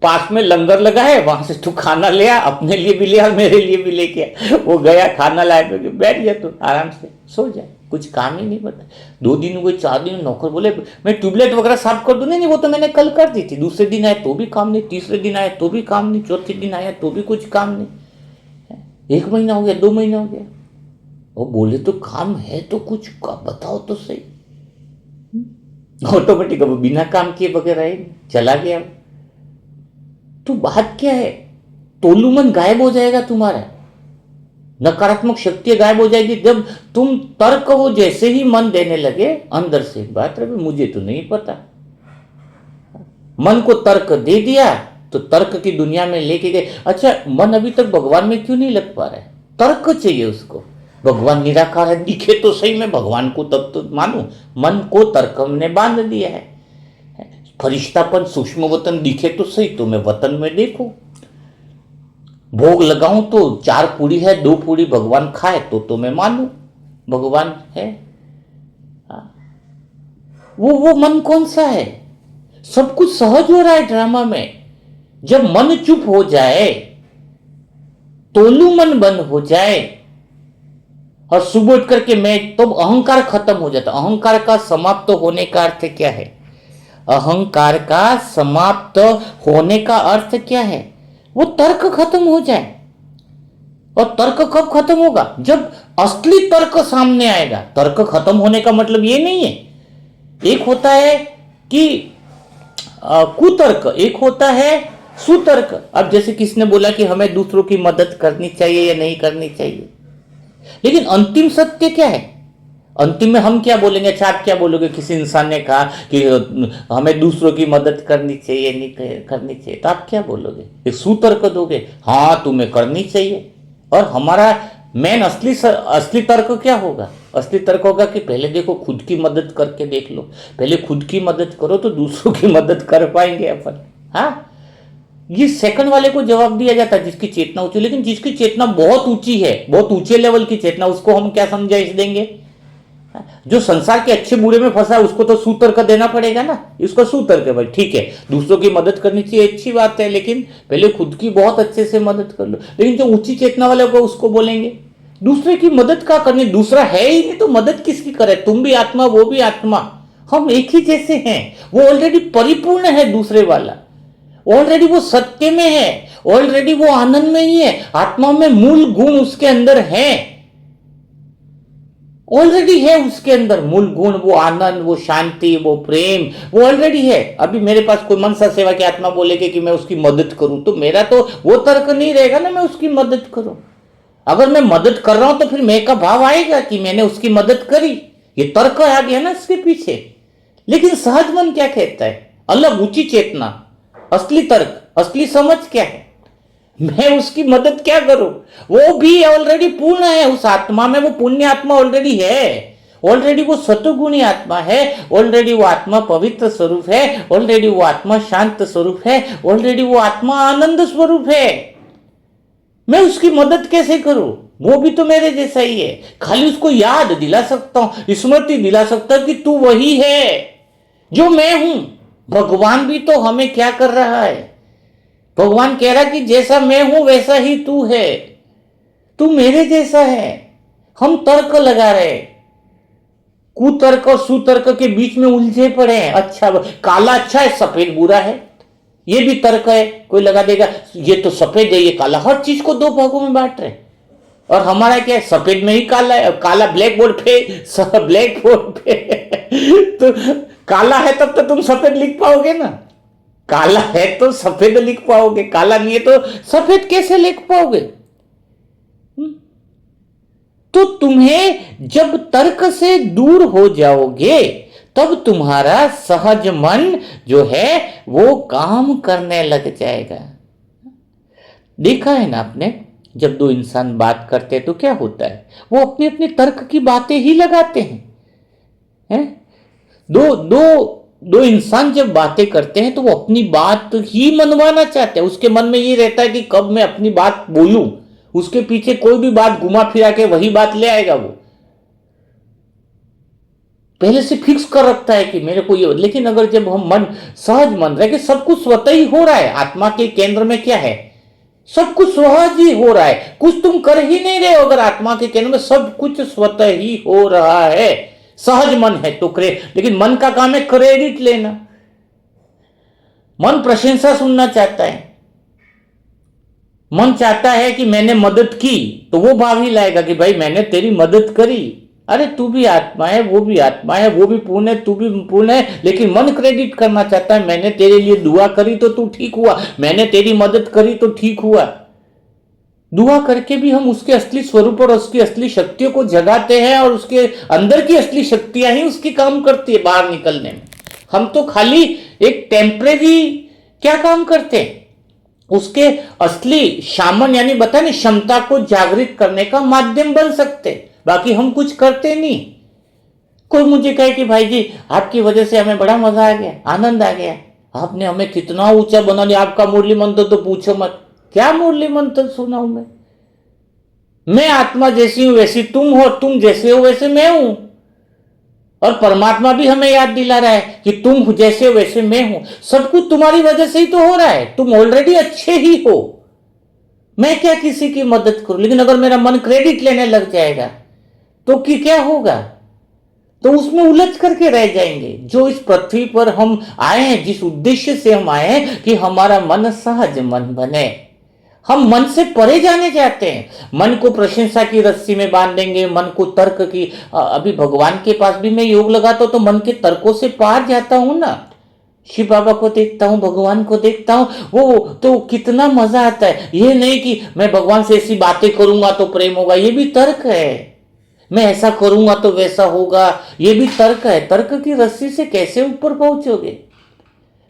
पास में लंगर लगा है, वहां से तू खाना ले आ, अपने लिए भी ले आ, मेरे लिए भी लेके आ। वो गया, खाना लाया, तो बैठ जा तू आराम से सो जा, कुछ काम ही नहीं बता। 2 दिन हुए, 4 दिन, नौकर बोले मैं ट्यूबलाइट वगैरह साफ कर दूं। नहीं वो तो मैंने कल कर दी थी। दूसरे दिन आया तो भी काम नहीं, तीसरे दिन आया तो भी काम नहीं, चौथे दिन आया तो भी कुछ काम नहीं। 1 महीना हो गया, 2 महीना हो गया। वो बोले तो काम है तो कुछ बताओ तो सही। ऑटोमेटिक अब बिना काम किए बगैर चला गया। तो बात क्या है, तोलू मन गायब हो जाएगा तुम्हारा, नकारात्मक शक्ति गायब हो जाएगी जब तुम तर्क वो जैसे ही मन देने लगे। अंदर से एक बात रहे, मुझे तो नहीं पता, मन को तर्क दे दिया तो तर्क की दुनिया में लेके गए। अच्छा मन अभी तक भगवान में क्यों नहीं लग पा रहा है, तर्क चाहिए उसको। भगवान निराकार है, दिखे तो सही मैं भगवान को तब तो मानू, मन को तर्क ने बांध दिया है। फरिश्तापन सूक्ष्म वतन दिखे तो सही तो मैं वतन में देखूं, भोग लगाऊं तो 4 पूरी है 2 पूरी भगवान खाए तो मैं मानू भगवान है। वो मन कौन सा है, सब कुछ सहज हो रहा है ड्रामा में। जब मन चुप हो जाए, तोलू मन बंद हो जाए और सुबह उठ करके मैं, तो अहंकार खत्म हो जाता। अहंकार का समाप्त होने का अर्थ क्या है, अहंकार का समाप्त होने का अर्थ क्या है, वो तर्क खत्म हो जाए। और तर्क कब खत्म होगा, जब असली तर्क सामने आएगा। तर्क खत्म होने का मतलब ये नहीं है, एक होता है कि कुतर्क, एक होता है सुतर्क। अब जैसे किसने बोला कि हमें दूसरों की मदद करनी चाहिए या नहीं करनी चाहिए, लेकिन अंतिम सत्य क्या है, अंतिम में हम क्या बोलेंगे। अच्छा आप क्या बोलोगे, किसी इंसान ने कहा कि हमें दूसरों की मदद करनी चाहिए नहीं करनी चाहिए, तो आप क्या बोलोगे, एक सुतर्क दोगे, हाँ तुम्हें करनी चाहिए। और हमारा मेन असली तर्क क्या होगा, असली तर्क होगा कि पहले देखो खुद की मदद करके देख लो, पहले खुद की मदद करो तो दूसरों की मदद कर पाएंगे अपन। हाँ, ये सेकंड वाले को जवाब दिया जाता है जिसकी चेतना ऊंची। लेकिन जिसकी चेतना बहुत ऊंची है, बहुत ऊंचे लेवल की चेतना, उसको हम क्या समझाइश देंगे। जो संसार के अच्छे बुरे में फंसा है उसको तो सूतर्क देना पड़ेगा ना, इसको सूतर्क है भाई, ठीक है दूसरों की मदद करनी चाहिए, अच्छी बात है, लेकिन पहले खुद की बहुत अच्छे से मदद कर लो। लेकिन जो ऊंची चेतना वाले को उसको बोलेंगे दूसरे की मदद क्या करनी, दूसरा है ही नहीं तो मदद किसकी करे, तुम भी आत्मा वो भी आत्मा, हम एक ही जैसे हैं। वो ऑलरेडी परिपूर्ण है, दूसरे वाला ऑलरेडी वो सत्य में है, ऑलरेडी वो आनंद में ही है, आत्मा में मूल गुण उसके अंदर है। ऑलरेडी है उसके अंदर मूल गुण, वो आनंद, वो शांति, वो प्रेम, वो ऑलरेडी है। अभी मेरे पास कोई मनसा सेवा की आत्मा बोलेगी कि मैं उसकी मदद करूं, तो मेरा तो वो तर्क नहीं रहेगा ना मैं उसकी मदद करूं। अगर मैं मदद कर रहा हूं तो फिर मैं का भाव आएगा कि मैंने उसकी मदद करी, ये तर्क आ गया ना इसके पीछे। लेकिन सहज मन क्या कहता है? अलग ऊंची चेतना, असली तर्क, असली समझ क्या है? मैं उसकी मदद क्या करूं? वो भी ऑलरेडी पूर्ण है उस आत्मा में, वो पुण्य आत्मा ऑलरेडी है, ऑलरेडी वो सतुगुणी आत्मा है, ऑलरेडी वो आत्मा पवित्र स्वरूप है, ऑलरेडी वो आत्मा शांत स्वरूप है, ऑलरेडी वो आत्मा आनंद स्वरूप है। मैं उसकी मदद कैसे करूं? वो भी तो मेरे जैसा ही है। खाली उसको याद दिला सकता हूं, स्मृति दिला सकता हूं कि तू वही है जो मैं हूं। भगवान भी तो हमें क्या कर रहा है? भगवान कह रहा कि जैसा मैं हूं वैसा ही तू है, तू मेरे जैसा है। हम तर्क लगा रहे, कुतर्क और सुतर्क के बीच में उलझे पड़े हैं। अच्छा, काला अच्छा है, सफेद बुरा है, ये भी तर्क है। कोई लगा देगा ये तो सफेद है, ये काला। हर चीज को दो भागों में बांट रहे, और हमारा क्या है? सफेद में ही काला है, और काला ब्लैक बोर्ड पे, ब्लैक बोर्ड पे तो काला है तब तो तुम सफेद लिख पाओगे ना, काला है तो सफेद लिख पाओगे, काला नहीं है तो सफेद कैसे लिख पाओगे? तो तुम्हें जब तर्क से दूर हो जाओगे तब तुम्हारा सहज मन जो है वो काम करने लग जाएगा। देखा है ना आपने, जब दो इंसान बात करते हैं तो क्या होता है? वो अपनी अपनी तर्क की बातें ही लगाते हैं। दो इंसान जब बातें करते हैं तो वो अपनी बात ही मनवाना चाहते हैं। उसके मन में ये रहता है कि कब मैं अपनी बात बोलूं, उसके पीछे कोई भी बात घुमा फिरा के वही बात ले आएगा। वो पहले से फिक्स कर रखता है कि मेरे को ये। लेकिन अगर जब हम मन सहज मन रहे कि सब कुछ स्वतः ही हो रहा है, आत्मा के केंद्र में क्या है? सब कुछ सहज ही हो रहा है, कुछ तुम कर ही नहीं रहे हो। अगर आत्मा के केंद्र में सब कुछ स्वतः ही हो रहा है, सहज मन है तो लेकिन मन का काम है क्रेडिट लेना। मन प्रशंसा सुनना चाहता है, मन चाहता है कि मैंने मदद की, तो वो भाव ही लाएगा कि भाई मैंने तेरी मदद करी। अरे तू भी आत्मा है, वो भी आत्मा है, वो भी पूर्ण है, तू भी पूर्ण है। लेकिन मन क्रेडिट करना चाहता है, मैंने तेरे लिए दुआ करी तो तू ठीक हुआ, मैंने तेरी मदद करी तो ठीक हुआ। दुआ करके भी हम उसके असली स्वरूप और उसकी असली शक्तियों को जगाते हैं, और उसके अंदर की असली शक्तियां ही उसकी काम करती है बाहर निकलने में। हम तो खाली एक टेम्परेरी क्या काम करते हैं, उसके असली शामन यानी बता नहीं क्षमता को जागृत करने का माध्यम बन सकते, बाकी हम कुछ करते नहीं। कोई मुझे कहे कि भाई जी आपकी वजह से हमें बड़ा मजा आ गया, आनंद आ गया, आपने हमें कितना ऊंचा बना लिया, आपका मुरली मंत्र तो पूछो मत। क्या मुरली मंत्र सुना हूं मैं आत्मा जैसी हूं वैसी तुम हो, तुम जैसे हो वैसे मैं हूं। और परमात्मा भी हमें याद दिला रहा है कि तुम जैसे हो वैसे मैं हूं। सब कुछ तुम्हारी वजह से ही तो हो रहा है, तुम ऑलरेडी अच्छे ही हो। मैं क्या किसी की मदद करूं? लेकिन अगर मेरा मन क्रेडिट लेने लग जाएगा तो क्या होगा? तो उसमें उलझ करके रह जाएंगे। जो इस पृथ्वी पर हम आए हैं, जिस उद्देश्य से हम आए हैं कि हमारा मन सहज मन बने, हम मन से परे जाने जाते हैं। मन को प्रशंसा की रस्सी में बांध देंगे, मन को तर्क की। अभी भगवान के पास भी मैं योग लगाता हूं तो मन के तर्कों से पार जाता हूं ना। शिव बाबा को देखता हूं, भगवान को देखता हूं, वो तो कितना मजा आता है। ये नहीं कि मैं भगवान से ऐसी बातें करूंगा तो प्रेम होगा, ये भी तर्क है। मैं ऐसा करूंगा तो वैसा होगा, ये भी तर्क है। तर्क की रस्सी से कैसे ऊपर पहुंचोगे?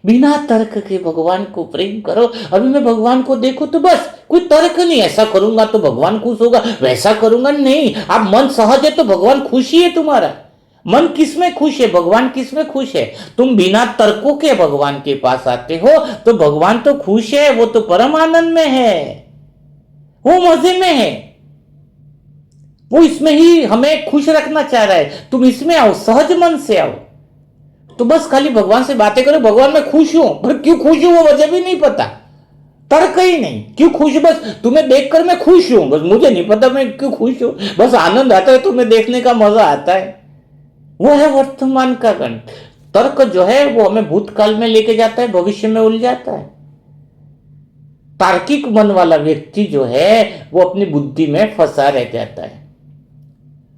बिना तर्क के भगवान को प्रेम करो। अभी मैं भगवान को देखो तो बस कोई तर्क नहीं, ऐसा करूंगा तो भगवान खुश होगा, वैसा करूंगा नहीं। आप मन सहज है तो भगवान खुश ही है तुम्हारा। मन किस में खुश है? भगवान किस में खुश है? तुम बिना तर्कों के भगवान के पास आते हो तो भगवान तो खुश है, वो तो परम आनंद में है, वो मजे में है, वो इसमें ही हमें खुश रखना चाह रहा है। तुम इसमें आओ, सहज मन से आओ। तो बस खाली भगवान से बातें करो, भगवान मैं खुश हूं, पर क्यों खुश हूं वो वजह भी नहीं पता, तर्क ही नहीं। क्यों खुश? बस तुम्हें देखकर मैं खुश हूं, बस मुझे नहीं पता मैं क्यों खुश हूं, बस आनंद आता है, तुम्हें देखने का मजा आता है। वो है वर्तमान का गण। तर्क जो है वो हमें भूतकाल में लेके जाता है, भविष्य में उलझाता है। तार्किक मन वाला व्यक्ति जो है वो अपनी बुद्धि में फंसा रह जाता है।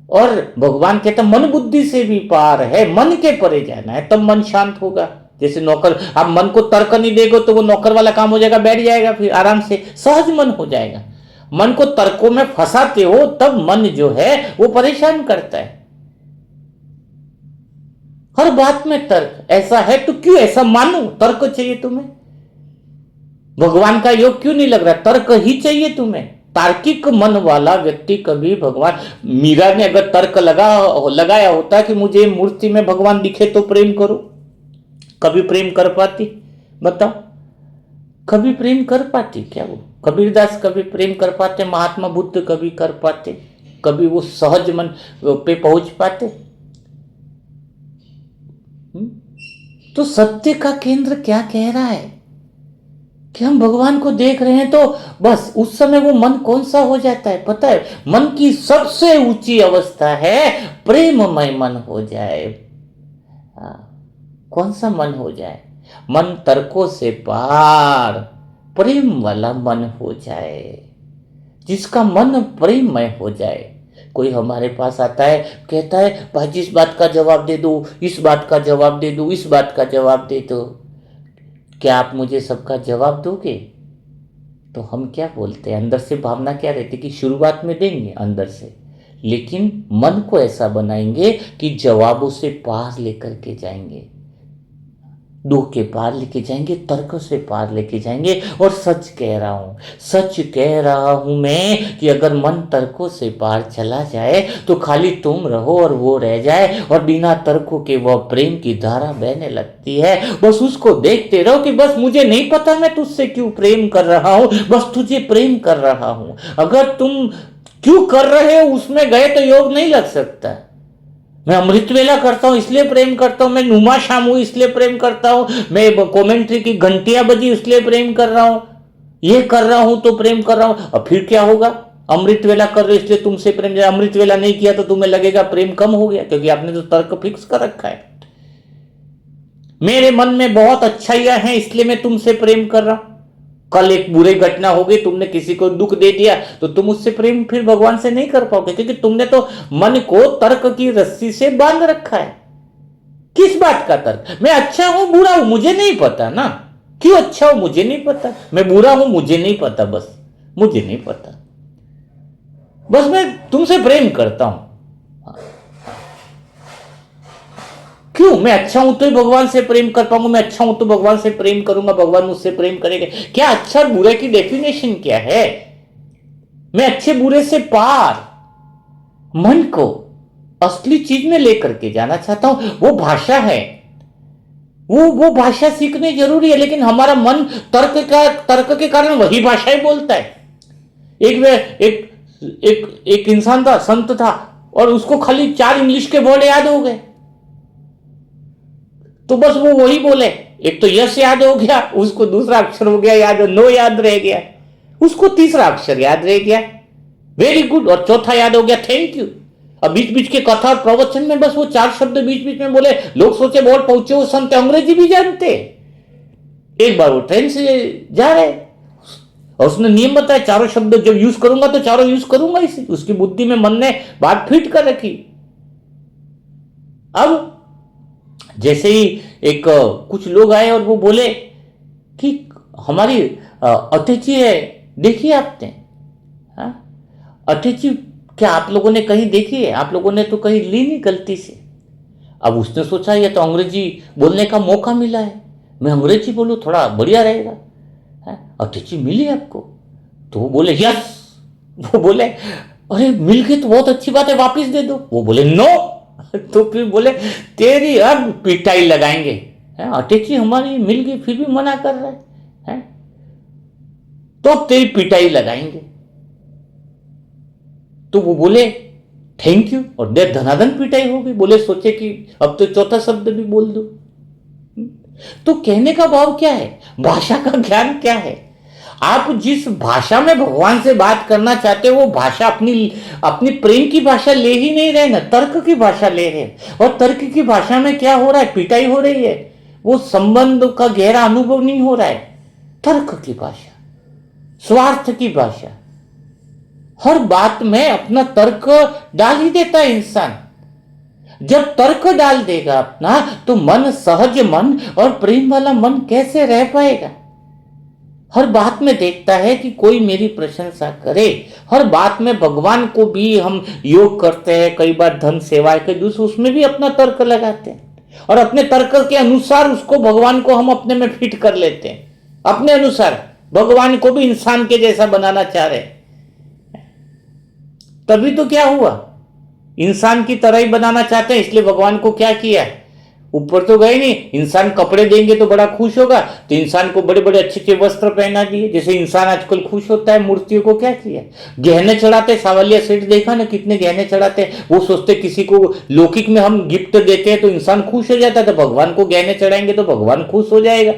और भगवान कहता मन बुद्धि से भी पार है, मन के परे जाना है, तब मन शांत होगा। जैसे नौकर, आप मन को तर्क नहीं देगा तो वो नौकर वाला काम हो जाएगा, बैठ जाएगा, फिर आराम से सहज मन हो जाएगा। मन को तर्कों में फंसाते हो तब मन जो है वो परेशान करता है। हर बात में तर्क, ऐसा है तो क्यों ऐसा मानो, तर्क चाहिए तुम्हें। भगवान का योग क्यों नहीं लग रहा, तर्क ही चाहिए तुम्हें। तार्किक मन वाला व्यक्ति कभी भगवान, मीरा ने अगर तर्क लगाया होता कि मुझे मूर्ति में भगवान दिखे तो प्रेम करो, कभी प्रेम कर पाती, बताओ, कभी प्रेम कर पाती क्या वो? कबीरदास कभी प्रेम कर पाते, महात्मा बुद्ध कभी कर पाते, कभी वो सहज मन पे पहुंच पाते? तो सत्य का केंद्र क्या कह रहा है कि हम भगवान को देख रहे हैं तो बस उस समय वो मन कौन सा हो जाता है पता है? मन की सबसे ऊंची अवस्था है प्रेममय मन हो जाए। कौन सा मन हो जाए? मन तर्कों से पार प्रेम वाला मन हो जाए, जिसका मन प्रेममय हो जाए। कोई हमारे पास आता है, कहता है भाई जी इस बात का जवाब दे दो, इस बात का जवाब दे दो, इस बात का जवाब दे दो। क्या आप मुझे सबका जवाब दोगे? तो हम क्या बोलते हैं, अंदर से भावना क्या रहती है कि शुरुआत में देंगे अंदर से, लेकिन मन को ऐसा बनाएंगे कि जवाबों से पार लेकर के जाएंगे, दुख के पार लेके जाएंगे, तर्क से पार लेके जाएंगे। और सच कह रहा हूं मैं कि अगर मन तर्कों से पार चला जाए तो खाली तुम रहो और वो रह जाए, और बिना तर्कों के वह प्रेम की धारा बहने लगती है। बस उसको देखते रहो कि बस मुझे नहीं पता मैं तुझसे क्यों प्रेम कर रहा हूं, बस तुझे प्रेम कर रहा हूं। अगर तुम क्यों कर रहे हो उसमें गए तो योग नहीं लग सकता। मैं अमृत वेला करता हूं इसलिए प्रेम करता हूं, मैं नुमा शाम हूं इसलिए प्रेम करता हूं, मैं कमेंट्री की घंटियां बजी इसलिए प्रेम कर रहा हूं, ये कर रहा हूं तो प्रेम कर रहा हूं। अब फिर क्या होगा? अमृत वेला कर रहे हो इसलिए तुमसे प्रेम, अमृत वेला नहीं किया तो तुम्हें लगेगा प्रेम कम हो गया, क्योंकि आपने तो तर्क फिक्स कर रखा है। मेरे मन में बहुत अच्छाइयां हैं इसलिए मैं तुमसे प्रेम कर रहा हूं। कल एक बुरी घटना हो गई, तुमने किसी को दुख दे दिया तो तुम उससे प्रेम फिर भगवान से नहीं कर पाओगे, क्योंकि तुमने तो मन को तर्क की रस्सी से बांध रखा है। किस बात का तर्क? मैं अच्छा हूं बुरा हूं मुझे नहीं पता ना, क्यों अच्छा हूं मुझे नहीं पता, मैं बुरा हूं मुझे नहीं पता, बस मुझे नहीं पता, बस मैं तुमसे प्रेम करता हूं। क्यों? मैं अच्छा हूं तो ही भगवान से प्रेम कर पाऊंगा, मैं अच्छा हूं तो भगवान से प्रेम करूंगा, भगवान मुझसे प्रेम करेंगे। क्या अच्छा और बुरे की डेफिनेशन क्या है? मैं अच्छे बुरे से पार मन को असली चीज में लेकर के जाना चाहता हूं। वो भाषा है, वो भाषा सीखनी जरूरी है, लेकिन हमारा मन तर्क के कारण वही भाषा ही बोलता है। एक इंसान था, संत था, और उसको खाली 4 इंग्लिश के वर्ड याद हो गए, तो बस वो वही बोले। एक तो यस याद हो गया उसको, दूसरा अक्षर हो गया याद, नो याद रह गया उसको, तीसरा अक्षर याद रह गया, वेरी गुड, और चौथा याद हो गया थैंक यू। अब बीच बीच के कथा और प्रवचन में बस वो 4 शब्द बीच बीच में बोले। लोग सोचे बहुत पहुंचे वो संत, अंग्रेजी भी जानते। एक बार वो ट्रेन से जा रहे और उसने नियम बताया, 4 शब्द जब यूज करूंगा तो 4 यूज करूंगा इसी। उसकी बुद्धि में मन ने बात फिट कर रखी। अब जैसे ही कुछ लोग आए और वो बोले कि हमारी अतिथि है, देखिए आपने, अतिथि क्या आप लोगों ने कहीं देखी है? आप लोगों ने तो कहीं ली नहीं गलती से। अब उसने सोचा ये तो अंग्रेजी बोलने का मौका मिला है, मैं अंग्रेजी बोलूं थोड़ा बढ़िया रहेगा। अतिथि मिली आपको? तो वो बोले यस। वो बोले अरे मिल गई तो बहुत अच्छी बात है, वापिस दे दो। वो बोले नो। तो फिर बोले तेरी अब पिटाई लगाएंगे। अतिथि हमारी मिल गई फिर भी मना कर रहा है, तो अब तेरी पिटाई लगाएंगे। तो वो बोले थैंक यू, और देर धनाधन पिटाई हो गई। बोले सोचे कि अब तो चौथा शब्द भी बोल दो। तो कहने का भाव क्या है? भाषा का ज्ञान क्या है? आप जिस भाषा में भगवान से बात करना चाहते हो वो भाषा अपनी प्रेम की भाषा ले ही नहीं रहे ना, तर्क की भाषा ले रहे। और तर्क की भाषा में क्या हो रहा है? पिटाई हो रही है, वो संबंध का गहरा अनुभव नहीं हो रहा है। तर्क की भाषा, स्वार्थ की भाषा, हर बात में अपना तर्क डाल ही देता है इंसान। जब तर्क डाल देगा अपना, तो मन, सहज मन और प्रेम वाला मन कैसे रह पाएगा? हर बात में देखता है कि कोई मेरी प्रशंसा करे। हर बात में भगवान को भी हम योग करते हैं, कई बार धन सेवाएं कई दूसरे, उसमें भी अपना तर्क लगाते हैं और अपने तर्क के अनुसार उसको, भगवान को हम अपने में फिट कर लेते हैं। अपने अनुसार भगवान को भी इंसान के जैसा बनाना चाह रहे हैं। तभी तो क्या हुआ, इंसान की तरह ही बनाना चाहते हैं, इसलिए भगवान को क्या किया, ऊपर तो गए नहीं। इंसान कपड़े देंगे तो बड़ा खुश होगा, तो इंसान को बड़े बड़े अच्छे अच्छे वस्त्र पहना दिए। जैसे इंसान आजकल खुश होता है, मूर्तियों को क्या किया, गहने चढ़ाते। सावलिया सेठ देखा ना, कितने गहने चढ़ाते। वो सोचते किसी को लौकिक में हम गिफ्ट देते हैं तो इंसान खुश हो जाता है, तो भगवान को गहने चढ़ाएंगे तो भगवान खुश हो जाएगा।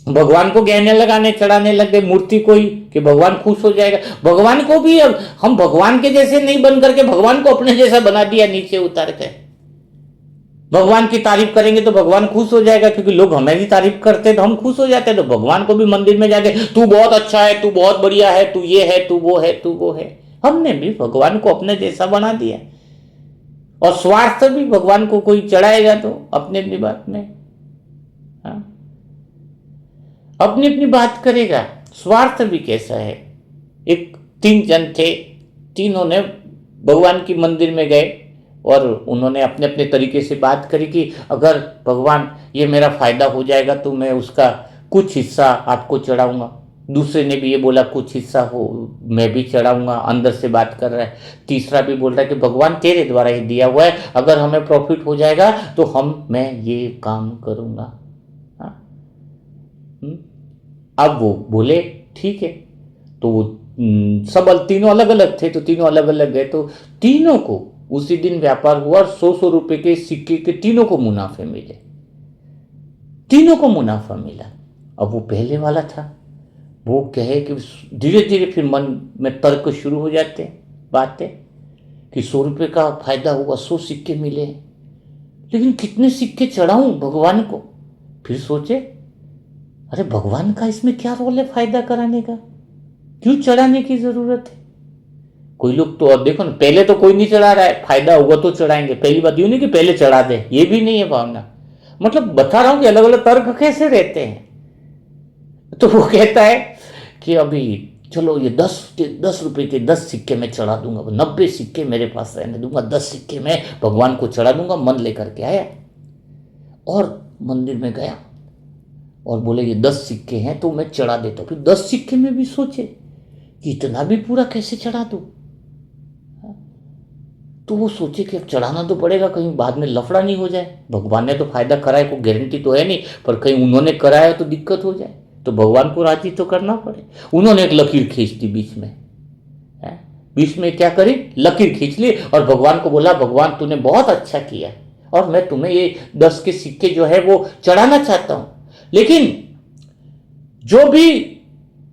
भगवान को गहने लगाने चढ़ाने लग गए मूर्ति को ही, कि भगवान खुश हो जाएगा। भगवान को भी अब हम भगवान के जैसे नहीं बन करके भगवान को अपने जैसा बना दिया, नीचे उतार के। भगवान की तारीफ करेंगे तो भगवान खुश हो जाएगा, क्योंकि लोग हमें भी तारीफ करते हैं तो हम खुश हो जाते हैं। तो भगवान को भी मंदिर में जाके तू बहुत अच्छा है, तू बहुत बढ़िया है, तू ये है, तू वो है, तू वो है। हमने भी भगवान को अपने जैसा बना दिया। और स्वार्थ भी, भगवान को कोई चढ़ाएगा तो अपनी अपनी बात में, हाँ, अपनी अपनी बात करेगा। स्वार्थ भी कैसा है, एक 3 जन थे, तीनों ने भगवान की मंदिर में गए और उन्होंने अपने अपने तरीके से बात करी कि अगर भगवान ये मेरा फायदा हो जाएगा तो मैं उसका कुछ हिस्सा आपको चढ़ाऊंगा। दूसरे ने भी ये बोला कुछ हिस्सा हो मैं भी चढ़ाऊंगा, अंदर से बात कर रहा है। तीसरा भी बोल रहा है कि भगवान तेरे द्वारा ही दिया हुआ है, अगर हमें प्रॉफिट हो जाएगा तो मैं ये काम करूंगा। अब वो बोले ठीक है। तो वो सब तीनों अलग अलग थे, तो तीनों अलग अलग गए, तो तीनों को उसी दिन व्यापार हुआ और 100-100 रुपए के सिक्के के तीनों को मुनाफे मिले, तीनों को मुनाफा मिला। अब वो पहले वाला था, वो कहे कि धीरे धीरे फिर मन में तर्क शुरू हो जाते हैं बातें कि 100 रुपये का फायदा हुआ, 100 सिक्के मिले, लेकिन कितने सिक्के चढ़ाऊं भगवान को। फिर सोचे अरे भगवान का इसमें क्या रोल है फायदा कराने का, क्यों चढ़ाने की जरूरत है। कोई लोग तो, अब देखो ना, पहले तो कोई नहीं चढ़ा रहा है, फायदा होगा तो चढ़ाएंगे। पहली बात यूं नहीं कि पहले चढ़ा दे, ये भी नहीं है भावना। मतलब बता रहा हूं कि अलग अलग तर्क कैसे रहते हैं। तो वो कहता है कि अभी चलो ये 10 रुपए के 10 सिक्के में चढ़ा दूंगा, 90 सिक्के मेरे पास रहने दूंगा, 10 सिक्के में भगवान को चढ़ा दूंगा। मन लेकर के आया और मंदिर में गया और बोले ये 10 सिक्के हैं तो मैं चढ़ा देता हूँ। फिर 10 सिक्के में भी सोचे कि इतना भी पूरा कैसे चढ़ा दूं। तो वो सोचे कि अब चढ़ाना तो पड़ेगा, कहीं बाद में लफड़ा नहीं हो जाए। भगवान ने तो फायदा कराया, कोई गारंटी तो है नहीं, पर कहीं उन्होंने कराया तो दिक्कत हो जाए, तो भगवान को राजी तो करना पड़े। उन्होंने एक लकीर खींच दी बीच में, बीच में क्या करी, लकीर खींच ली और भगवान को बोला भगवान तूने बहुत अच्छा किया और मैं तुम्हें ये 10 के सिक्के जो है वो चढ़ाना चाहता हूं, लेकिन जो भी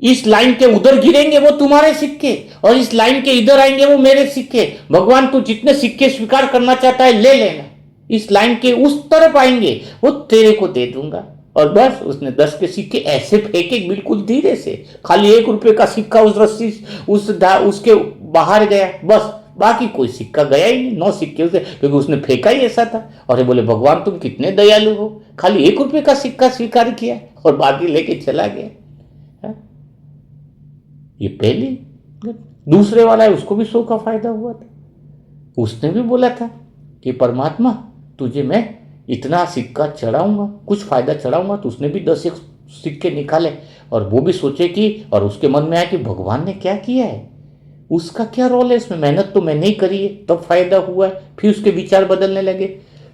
इस लाइन के उधर गिरेंगे वो तुम्हारे सिक्के और इस लाइन के इधर आएंगे वो मेरे सिक्के। भगवान तू जितने सिक्के स्वीकार करना चाहता है ले लेना, इस लाइन के उस तरफ आएंगे वो तेरे को दे दूंगा। और बस उसने 10 के सिक्के ऐसे फेंके बिल्कुल धीरे से, खाली 1 रुपए का सिक्का उस रस्सी उसके बाहर गया, बस बाकी कोई सिक्का गया ही नहीं। 9 सिक्के उसे, क्योंकि उसने फेंका ही ऐसा था। और ये बोले भगवान तुम कितने दयालु हो, खाली 1 रुपए का सिक्का स्वीकार किया और बाकी लेके चला गया। ये पहली। दूसरे वाला है उसको भी 100 का फायदा हुआ था, उसने भी बोला था कि परमात्मा तुझे मैं इतना सिक्का चढ़ाऊंगा, कुछ फायदा चढ़ाऊंगा, तो उसने भी 10 सिक्के निकाले और वो भी सोचे कि, और उसके मन में आया कि भगवान ने क्या किया है, उसका क्या रोल है इसमें, मेहनत तो मैंने ही करी है तब फायदा हुआ है। फिर उसके विचार बदलने लगे,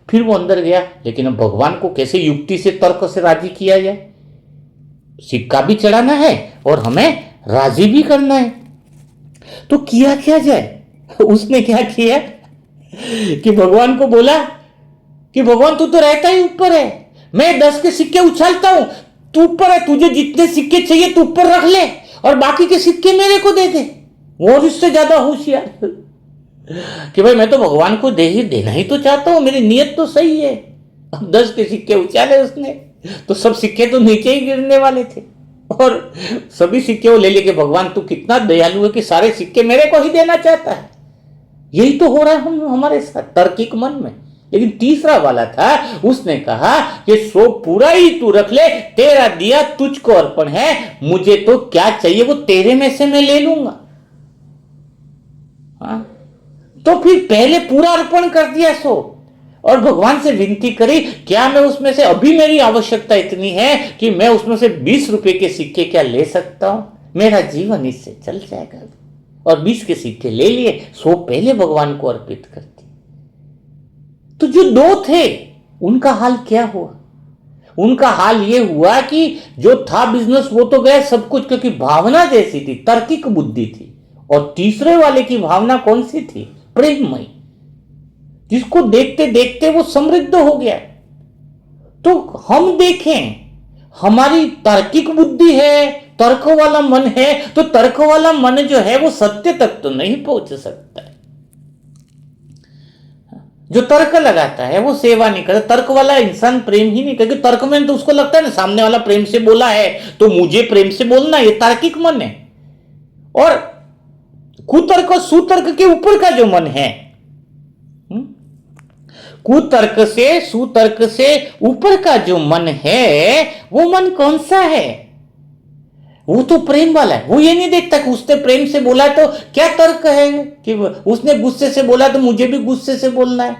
फिर वो अंदर गया, लेकिन अब भगवान को कैसे युक्ति से तर्क से राजी किया जाए, सिक्का भी चढ़ाना है और हमें राजी भी करना है, तो किया क्या जाए। उसने क्या किया कि भगवान को बोला कि भगवान तू तो रहता ही ऊपर है, मैं 10 के सिक्के उछालता हूं, तू ऊपर है, तुझे जितने सिक्के चाहिए तू ऊपर रख ले और बाकी के सिक्के मेरे को दे दे। और इससे ज्यादा होशियार कि भाई मैं तो भगवान को देना ही तो चाहता हूं, मेरी नीयत तो सही है। अब 10 के सिक्के उछाले उसने तो सब सिक्के तो नीचे ही गिरने वाले थे। और सभी सिक्के वो ले लेके, भगवान तू कितना दयालु है कि सारे सिक्के मेरे को ही देना चाहता है। यही तो हो रहा है हम हमारे साथ तार्किक मन में। लेकिन तीसरा वाला था, उसने कहा कि सो पूरा ही तू रख ले, तेरा दिया तुझको अर्पण है, मुझे तो क्या चाहिए वो तेरे में से मैं ले लूंगा। हाँ? तो फिर पहले पूरा अर्पण कर दिया सो, और भगवान से विनती करी, क्या मैं उसमें से, अभी मेरी आवश्यकता इतनी है कि मैं उसमें से 20 रुपए के सिक्के क्या ले सकता हूं, मेरा जीवन इससे चल जाएगा। और 20 के सिक्के ले लिए, 100 पहले भगवान को अर्पित कर दी। तो जो 2 थे उनका हाल क्या हुआ? उनका हाल ये हुआ कि जो था बिजनेस वो तो गया सब कुछ, क्योंकि भावना जैसी थी, तार्किक बुद्धि थी। और तीसरे वाले की भावना कौन सी थी? प्रेममयी, जिसको देखते देखते वो समृद्ध हो गया। तो हम देखें, हमारी तार्किक बुद्धि है, तर्क वाला मन है, तो तर्क वाला मन जो है वो सत्य तक तो नहीं पहुंच सकता है। जो तर्क लगाता है वो सेवा नहीं करता। तर्क वाला इंसान प्रेम ही नहीं करता। तर्क में तो उसको लगता है ना, सामने वाला प्रेम से बोला है तो मुझे प्रेम से बोलना, ये तार्किक मन है। और कुतर्क और सुतर्क के ऊपर का जो मन है, कुतर्क से सुतर्क से ऊपर का जो मन है, वो मन कौन सा है? वो तो प्रेम वाला है। वो ये नहीं देखता कि उसने प्रेम से बोला तो क्या तर्क है कि उसने गुस्से से बोला तो मुझे भी गुस्से से बोलना है।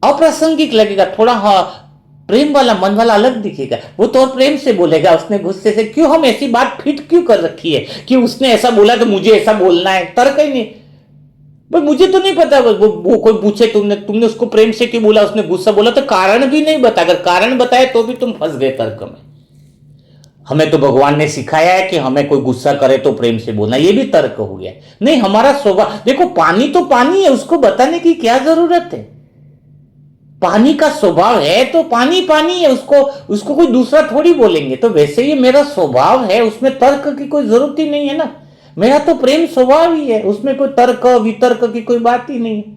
अप्रासंगिक लगेगा थोड़ा। हाँ, प्रेम वाला मन वाला अलग दिखेगा। वो तो और प्रेम से बोलेगा, उसने गुस्से से क्यों, हम ऐसी बात फिट क्यों कर रखी है कि उसने ऐसा बोला तो मुझे ऐसा बोलना है। तर्क ही नहीं। भाई मुझे तो नहीं पता, वो कोई पूछे तुमने उसको प्रेम से क्यों बोला, उसने गुस्सा बोला, तो कारण भी नहीं बता। अगर कारण बताए तो भी तुम फंस गए तर्क में। हमें तो भगवान ने सिखाया है कि हमें कोई गुस्सा करे तो प्रेम से बोलना, ये भी तर्क हो गया। नहीं, हमारा स्वभाव देखो, पानी तो पानी है, उसको बताने की क्या जरूरत है। पानी का स्वभाव है तो पानी पानी है, उसको कोई दूसरा थोड़ी बोलेंगे। तो वैसे ही मेरा स्वभाव है, उसमें तर्क की कोई जरूरत ही नहीं है ना। मेरा तो प्रेम स्वभाव ही है, उसमें कोई तर्क वितर्क की कोई बात ही नहीं है।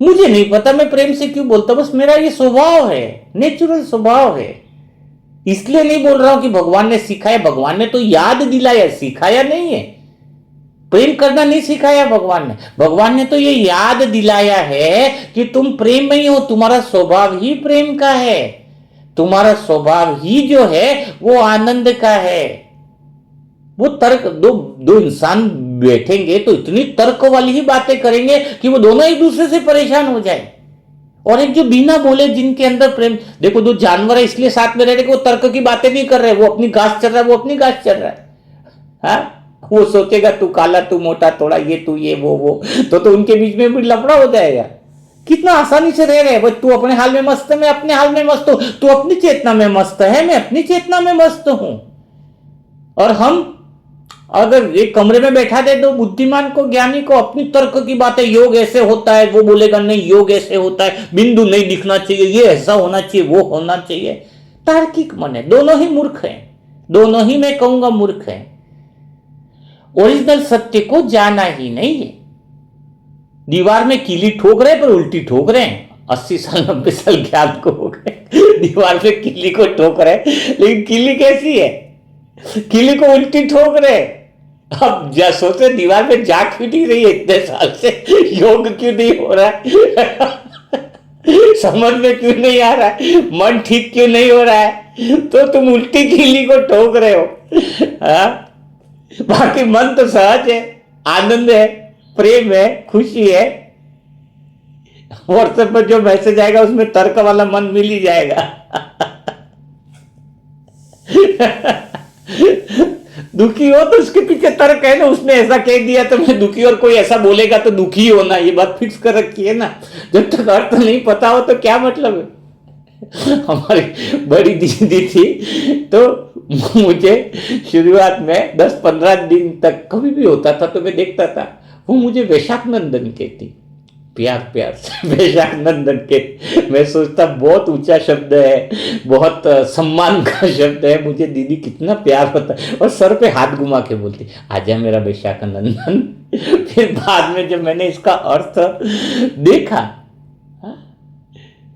मुझे नहीं पता मैं प्रेम से क्यों बोलता, बस मेरा ये स्वभाव है, नेचुरल स्वभाव है। इसलिए नहीं बोल रहा हूं कि भगवान ने सिखाया। भगवान ने तो याद दिलाया, सिखाया नहीं है। प्रेम करना नहीं सिखाया भगवान ने तो ये याद दिलाया है कि तुम प्रेम में ही हो, तुम्हारा स्वभाव ही प्रेम का है, तुम्हारा स्वभाव ही जो है वो आनंद का है। वो तर्क, दो इंसान बैठेंगे तो इतनी तर्क वाली ही बातें करेंगे कि वो दोनों एक दूसरे से परेशान हो जाए। और एक जो बिना बोले जिनके अंदर प्रेम, देखो 2 जानवर है इसलिए साथ में रह रहे कि वो तर्क की बातें नहीं कर रहे, वो अपनी घास चल रहा है, वो अपनी घास चल रहा है। हाँ? वो सोचेगा तू काला तू मोटा, थोड़ा ये तू ये वो तो उनके बीच में भी लफड़ा हो जाएगा। कितना आसानी से रह रहे, तू अपने हाल में मस्त है, मैं अपने हाल में मस्त हूं, तू अपनी चेतना में मस्त है, मैं अपनी चेतना में मस्त हूं। और हम अगर एक कमरे में बैठा दे दो बुद्धिमान को, ज्ञानी को, अपनी तर्क की बातें, योग ऐसे होता है, वो बोलेगा नहीं योग ऐसे होता है, बिंदु नहीं दिखना चाहिए, ये ऐसा होना चाहिए, वो होना चाहिए। तार्किक मन है, दोनों ही मूर्ख हैं, दोनों ही मैं कहूंगा मूर्ख हैं। ओरिजिनल सत्य को जाना ही नहीं है। दीवार में कीली ठोक रहे पर उल्टी ठोक रहे हैं। 80 साल 90 साल ज्ञान को हो गए, दीवार पे कीली को ठोक रहे, लेकिन कीली कैसी है, कीली को उल्टी ठोक रहे। अब जा सोचे दीवार पे जा क्यों नहीं रही है इतने साल से, योग क्यों नहीं हो रहा है समझ में क्यों नहीं आ रहा है, मन ठीक क्यों नहीं हो रहा है, तो तुम उल्टी कीली को ठोक रहे हो। हाँ? बाकी मन तो सहज है, आनंद है, प्रेम है, खुशी है। व्हाट्सएप पर जो मैसेज आएगा उसमें तर्क वाला मन मिल ही जाएगा दुखी हो तो उसके पीछे तर्क है ना, उसने ऐसा कह दिया तो मैं दुखी, और कोई ऐसा बोलेगा तो दुखी होना, ये बात फिक्स कर रखी है ना। जब तक अर्थ नहीं पता हो तो क्या मतलब है। हमारी बड़ी दीदी थी तो मुझे शुरुआत में 10-15 दिन तक कभी भी होता था तो मैं देखता था, वो मुझे वैशाख नंदन कहती, प्यार से वैशाख नंदन के। मैं सोचता बहुत ऊंचा शब्द है, बहुत सम्मान का शब्द है, मुझे दीदी कितना प्यार होता है। और सर पे हाथ घुमा के बोलती आजा मेरा वैशाख नंदन। फिर बाद में जब मैंने इसका अर्थ देखा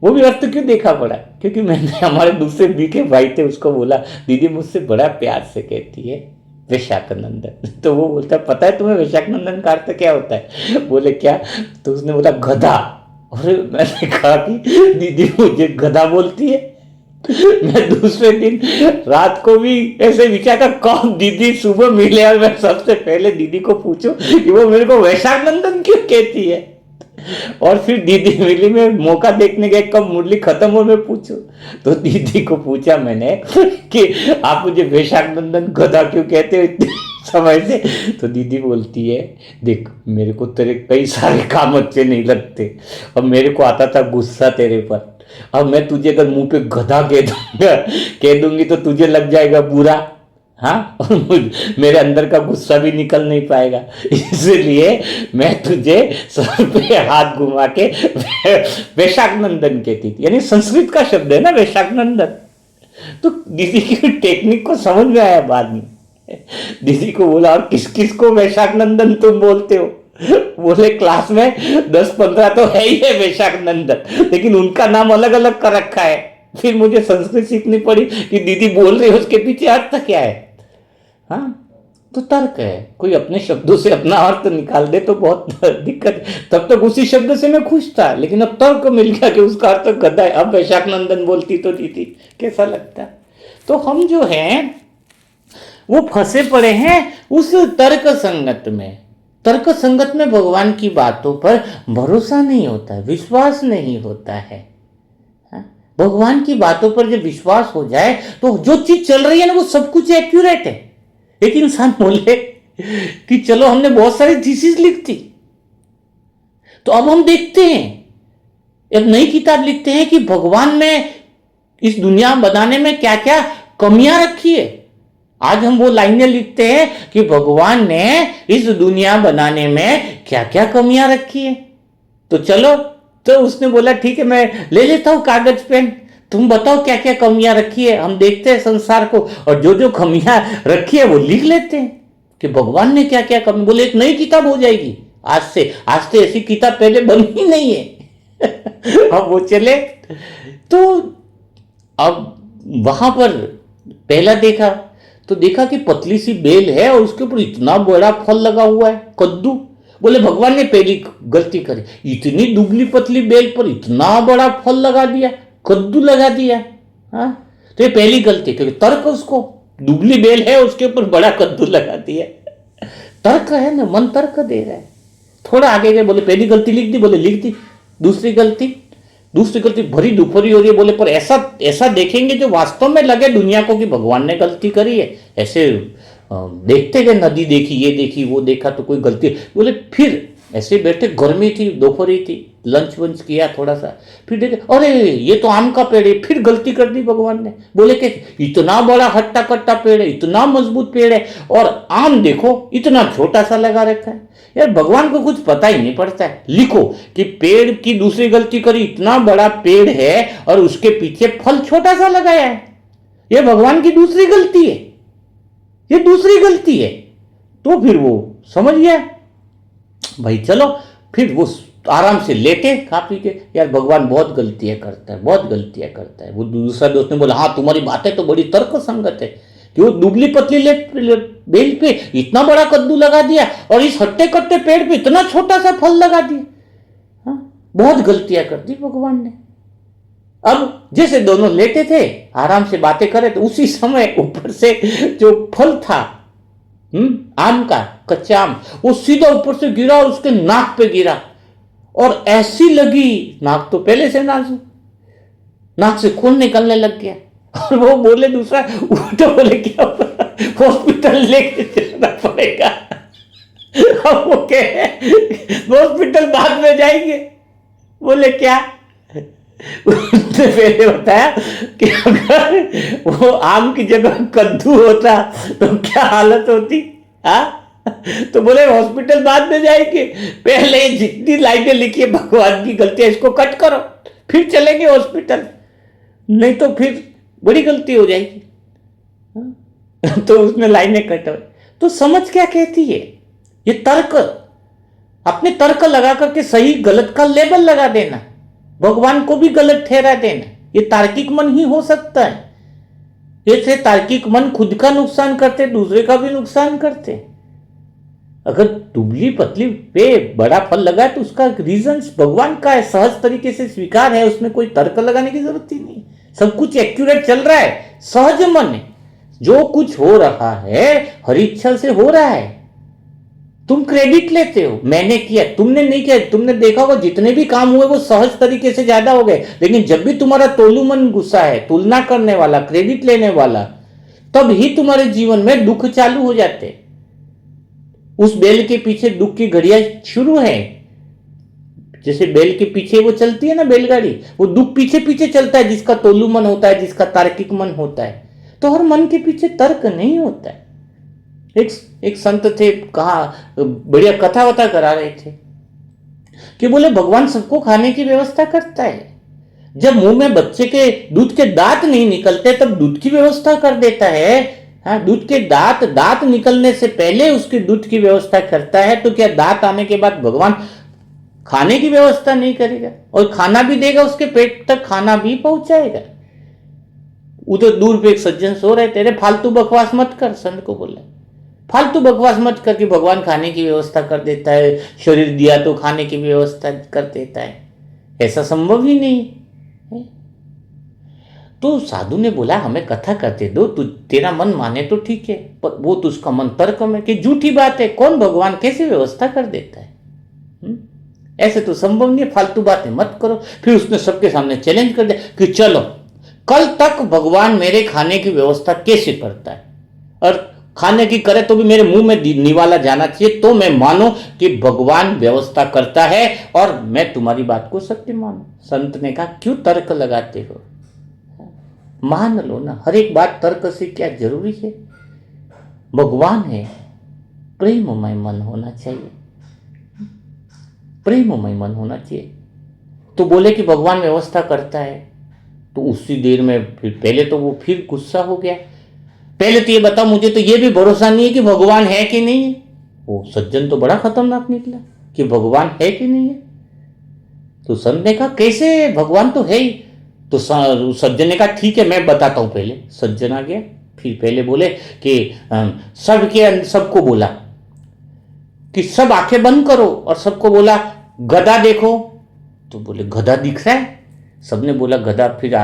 वो भी अर्थ क्यों देखा पड़ा, क्योंकि मैंने हमारे दूसरे बीके भाई थे उसको बोला दीदी मुझसे बड़ा प्यार से कहती है वैशाखनंदन। तो वो बोलता पता है तुम्हें वैशाखनंदन का अर्थ क्या होता है? बोले क्या? तो उसने बोला गधा। और मैंने कहा कि दीदी मुझे गधा बोलती है। मैं दूसरे दिन रात को भी ऐसे विचार कर कौन दीदी सुबह मिले और मैं सबसे पहले दीदी को पूछूं कि वो मेरे को वैशाखनंदन क्यों कहती है। और फिर दीदी मिली, में मौका देखने गए कब मुरली खत्म हो मैं पूछूं। तो दीदी को पूछा मैंने कि आप मुझे वैशाखनंदन गधा क्यों कहते हो इतने समय से। तो दीदी बोलती है देख मेरे को तेरे कई सारे काम अच्छे नहीं लगते, और मेरे को आता था गुस्सा तेरे पर। अब मैं तुझे अगर मुंह पे गधा कह दूंगी तो तुझे लग जाएगा बुरा, हाँ, और मेरे अंदर का गुस्सा भी निकल नहीं पाएगा। इसलिए मैं तुझे सर पे हाथ घुमा के वैशाखनंदन कहती थी, यानी संस्कृत का शब्द है ना वैशाखनंदन। तो दीदी की टेक्निक को समझ में आया बाद में। दीदी को बोला और किस किस को वैशाखनंदन तुम बोलते हो? बोले क्लास में 10-15 तो है ही है वैशाखनंदन, लेकिन उनका नाम अलग अलग कर रखा है। फिर मुझे संस्कृत सीखनी पड़ी कि दीदी बोल रही है उसके पीछे अर्थ क्या है। हाँ, तो तर्क है। कोई अपने शब्दों से अपना अर्थ निकाल दे तो बहुत दिक्कत है। तब तक उसी शब्द से मैं खुश था, लेकिन अब तर्क मिल गया कि उसका अर्थ गधा है। अब वैशाखनंदन बोलती तो दीदी कैसा लगता। तो हम जो हैं वो फंसे पड़े हैं उस तर्क संगत में। तर्क संगत में भगवान की बातों पर भरोसा नहीं होता है, विश्वास नहीं होता है। भगवान की बातों पर जब विश्वास हो जाए तो जो चीज चल रही है ना वो सब कुछ एक्यूरेट है। एक इंसान बोले कि चलो हमने बहुत सारी थीसिस लिख दी, तो अब हम देखते हैं एक नई किताब लिखते हैं कि भगवान ने इस दुनिया बनाने में क्या क्या कमियां रखी है। आज हम वो लाइनें लिखते हैं कि भगवान ने इस दुनिया बनाने में क्या क्या कमियां रखी है। तो चलो, तो उसने बोला ठीक है मैं ले लेता हूं कागज पेन, तुम बताओ क्या क्या कमियां रखी है, हम देखते हैं संसार को, और जो जो कमियां रखी है वो लिख लेते हैं कि भगवान ने क्या क्या कमी। बोले एक नई किताब हो जाएगी आज से। आज तो ऐसी किताब पहले बनी ही नहीं है। अब वो चले तो अब वहां पर पहला देखा तो देखा कि पतली सी बेल है और उसके ऊपर इतना बड़ा फल लगा हुआ है, कद्दू। बोले भगवान ने पहली गलती करी, इतनी दुबली पतली बेल पर इतना बड़ा फल लगा दिया, कद्दू लगा दिया। हाँ, तो ये पहली गलती, क्योंकि तर्क उसको दुबली बेल है उसके ऊपर बड़ा कद्दू लगा दिया। तर्क है ना, मन तर्क दे रहा है। थोड़ा आगे गए, बोले पहली गलती लिख दी, बोले लिख दी। दूसरी गलती भरी दुपहरी हो रही है, बोले पर ऐसा ऐसा देखेंगे जो वास्तव में लगे दुनिया को कि भगवान ने गलती करी है। ऐसे देखते गए, नदी देखी, ये देखी, वो देखा, तो कोई गलती। बोले फिर ऐसे बैठे, गर्मी थी, दोपहरी थी, लंच वंच किया थोड़ा सा, फिर देखे अरे ये तो आम का पेड़ है, फिर गलती कर दी भगवान ने। बोले कि इतना बड़ा हट्टा कट्टा पेड़ है, इतना मजबूत पेड़ है, और आम देखो इतना छोटा सा लगा रखा है। यार भगवान को कुछ पता ही नहीं पड़ता है। लिखो कि पेड़ की दूसरी गलती करी, इतना बड़ा पेड़ है और उसके पीछे फल छोटा सा लगाया है, यह भगवान की दूसरी गलती है, ये दूसरी गलती है। तो फिर वो समझ गया भाई, चलो फिर वो आराम से लेटे खा पी के। यार भगवान बहुत गलतियां करता है, बहुत गलतियां करता है। वो दूसरा दोस्त ने बोला हाँ तुम्हारी बातें तो बड़ी तर्क संगत है कि वो दुबली पतली बेल पे इतना बड़ा कद्दू लगा दिया और इस हट्टे कट्टे पेड़ पे इतना छोटा सा फल लगा दिया। हाँ, बहुत गलतियां कर दी भगवान ने। अब जैसे दोनों लेटे थे आराम से बातें करे, तो उसी समय ऊपर से जो फल था आम का, कच्चा आम, वो सीधा ऊपर से गिरा और उसके नाक पे गिरा, और ऐसी लगी, नाक तो पहले से नाजुक, नाक से खून निकलने लग गया। और वो बोले दूसरा, तो बोले क्या हॉस्पिटल लेके जाना पड़ेगा। अब वो कहे हॉस्पिटल बाद में जाएंगे। बोले क्या? उसने पहले बताया कि अगर वो आम की जगह कद्दू होता तो क्या हालत होती। हाँ, तो बोले हॉस्पिटल बाद में जाएंगे, पहले जितनी लाइनें लिखी है भगवान की गलतियां इसको कट करो, फिर चलेंगे हॉस्पिटल, नहीं तो फिर बड़ी गलती हो जाएगी। तो उसने लाइनें कट। तो समझ क्या कहती है, ये तर्क, अपने तर्क लगा करके सही गलत का लेबल लगा देना। भगवान को भी गलत ठहरा देना, ये तार्किक मन ही हो सकता है। ऐसे तार्किक मन खुद का नुकसान करते, दूसरे का भी नुकसान करते। अगर दुबली पतली पे बड़ा फल लगा है तो उसका रीजन भगवान का है, सहज तरीके से स्वीकार है, उसमें कोई तर्क लगाने की जरूरत ही नहीं। सब कुछ एक्यूरेट चल रहा है, सहज मन है, जो कुछ हो रहा है हरि इच्छा से हो रहा है। तुम क्रेडिट लेते हो, मैंने किया, तुमने नहीं किया। तुमने देखा होगा जितने भी काम हुए वो सहज तरीके से ज्यादा हो गए, लेकिन जब भी तुम्हारा तोलू मन गुस्सा है, तुलना करने वाला, क्रेडिट लेने वाला, तब ही तुम्हारे जीवन में दुख चालू हो जाते। उस बैल के पीछे दुख की घड़ियां शुरू है। जैसे बैल के पीछे वो चलती है ना बैलगाड़ी, वो दुख पीछे पीछे चलता है, जिसका तोलू मन होता है, जिसका तार्किक मन होता है। तो हर मन के पीछे तर्क नहीं होता है। एक संत थे, कहा बढ़िया कथा वथा करा रहे थे कि बोले भगवान सबको खाने की व्यवस्था करता है। जब मुंह में बच्चे के दूध के दांत नहीं निकलते तब दूध की व्यवस्था कर देता है। हाँ, दूध के दांत निकलने से पहले उसके दूध की व्यवस्था करता है, तो क्या दांत आने के बाद भगवान खाने की व्यवस्था नहीं करेगा? और खाना भी देगा, उसके पेट तक खाना भी पहुंचाएगा। उधर दूर पे एक सज्जन सो रहे, तेरे फालतू बकवास मत कर, संत को बोला, फालतू बकवास मत कर कि भगवान खाने की व्यवस्था कर देता है, शरीर दिया तो खाने की व्यवस्था कर देता है, ऐसा संभव ही नहीं है। तो साधु ने बोला हमें कथा करते दो, तू तेरा मन माने तो ठीक है, पर वो तो उसका मन तर्क में कि झूठी बात है, कौन भगवान कैसे व्यवस्था कर देता है, ऐसे तो संभव नहीं है, फालतू बातें मत करो। फिर उसने सबके सामने चैलेंज कर दिया कि चलो कल तक भगवान मेरे खाने की व्यवस्था कैसे करता है, और खाने की करे तो भी मेरे मुंह में निवाला जाना चाहिए, तो मैं मानो कि भगवान व्यवस्था करता है और मैं तुम्हारी बात को सत्य मानू। संत ने कहा क्यों तर्क लगाते हो, मान लो ना, हर एक बात तर्क से क्या जरूरी है। भगवान है, प्रेममय मन होना चाहिए, प्रेममय मन होना चाहिए। तो बोले कि भगवान व्यवस्था करता है, तो उसी देर में फिर पहले तो वो फिर गुस्सा हो गया, पहले तो ये बता, मुझे तो ये भी भरोसा नहीं है कि भगवान है कि नहीं है। वो सज्जन तो बड़ा खतरनाक निकला कि भगवान है कि नहीं है। तो संत ने कहा कैसे, भगवान तो है ही। तो सज्जन ने कहा ठीक है मैं बताता हूं। पहले सज्जन आ गया, फिर पहले बोले कि सबको बोला कि सब आंखें बंद करो, और सबको बोला गधा देखो। तो बोले गधा दिख रहा है, सबने बोला गधा, फिर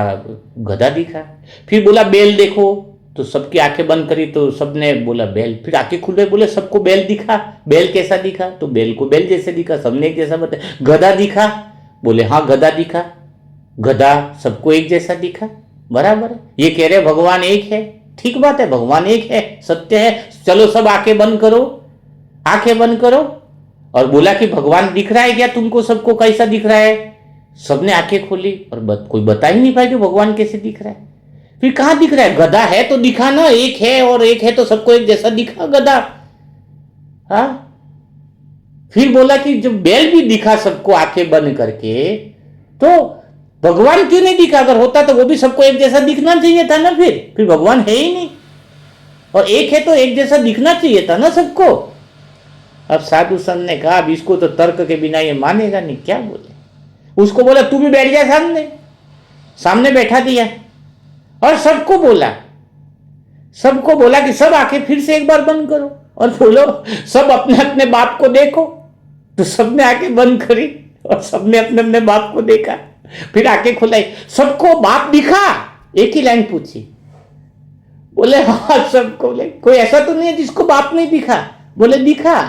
गधा दिखा। फिर बोला बैल देखो, तो सबकी आंखें बंद करी तो सबने बोला बैल। फिर आंखें खुल गई, बोले सबको बैल दिखा, बैल कैसा दिखा, तो बैल को बैल जैसे दिखा, सबने एक जैसा बताया। गधा दिखा, बोले हाँ गधा दिखा, गधा सबको एक जैसा दिखा, बराबर है। ये कह रहे भगवान एक है, ठीक बात है, भगवान एक है, सत्य है, चलो सब आंखें बंद करो, आंखें बंद करो। और बोला कि भगवान दिख रहा है क्या तुमको, सबको कैसा दिख रहा है? सबने आंखें खोली और कोई बता ही नहीं पाया कि भगवान कैसे दिख रहा है। फिर कहां दिख रहा है, गधा है तो दिखा ना, एक है और एक है तो सबको एक जैसा दिखा गधा। हाँ, फिर बोला कि जब बैल भी दिखा सबको आंखें बंद करके, तो भगवान क्यों नहीं दिखा? अगर होता तो वो भी सबको एक जैसा दिखना चाहिए था ना, फिर भगवान है ही नहीं, और एक है तो एक जैसा दिखना चाहिए था ना सबको। अब साधु संत ने कहा अब इसको तो तर्क के बिना ये मानेगा नहीं, क्या बोले। उसको बोला तू भी बैठ जा सामने, सामने बैठा दिया और सबको बोला कि सब आंखें फिर से एक बार बंद करो और बोलो सब अपने अपने बाप को देखो। तो सबने आंखें बंद करी और सबने अपने अपने बाप को देखा, फिर आंखें खुलाई, सबको बाप दिखा। एक ही लाइन पूछी, बोले हाँ सबको। बोले कोई ऐसा तो नहीं है जिसको बाप नहीं दिखा? बोले दिखा,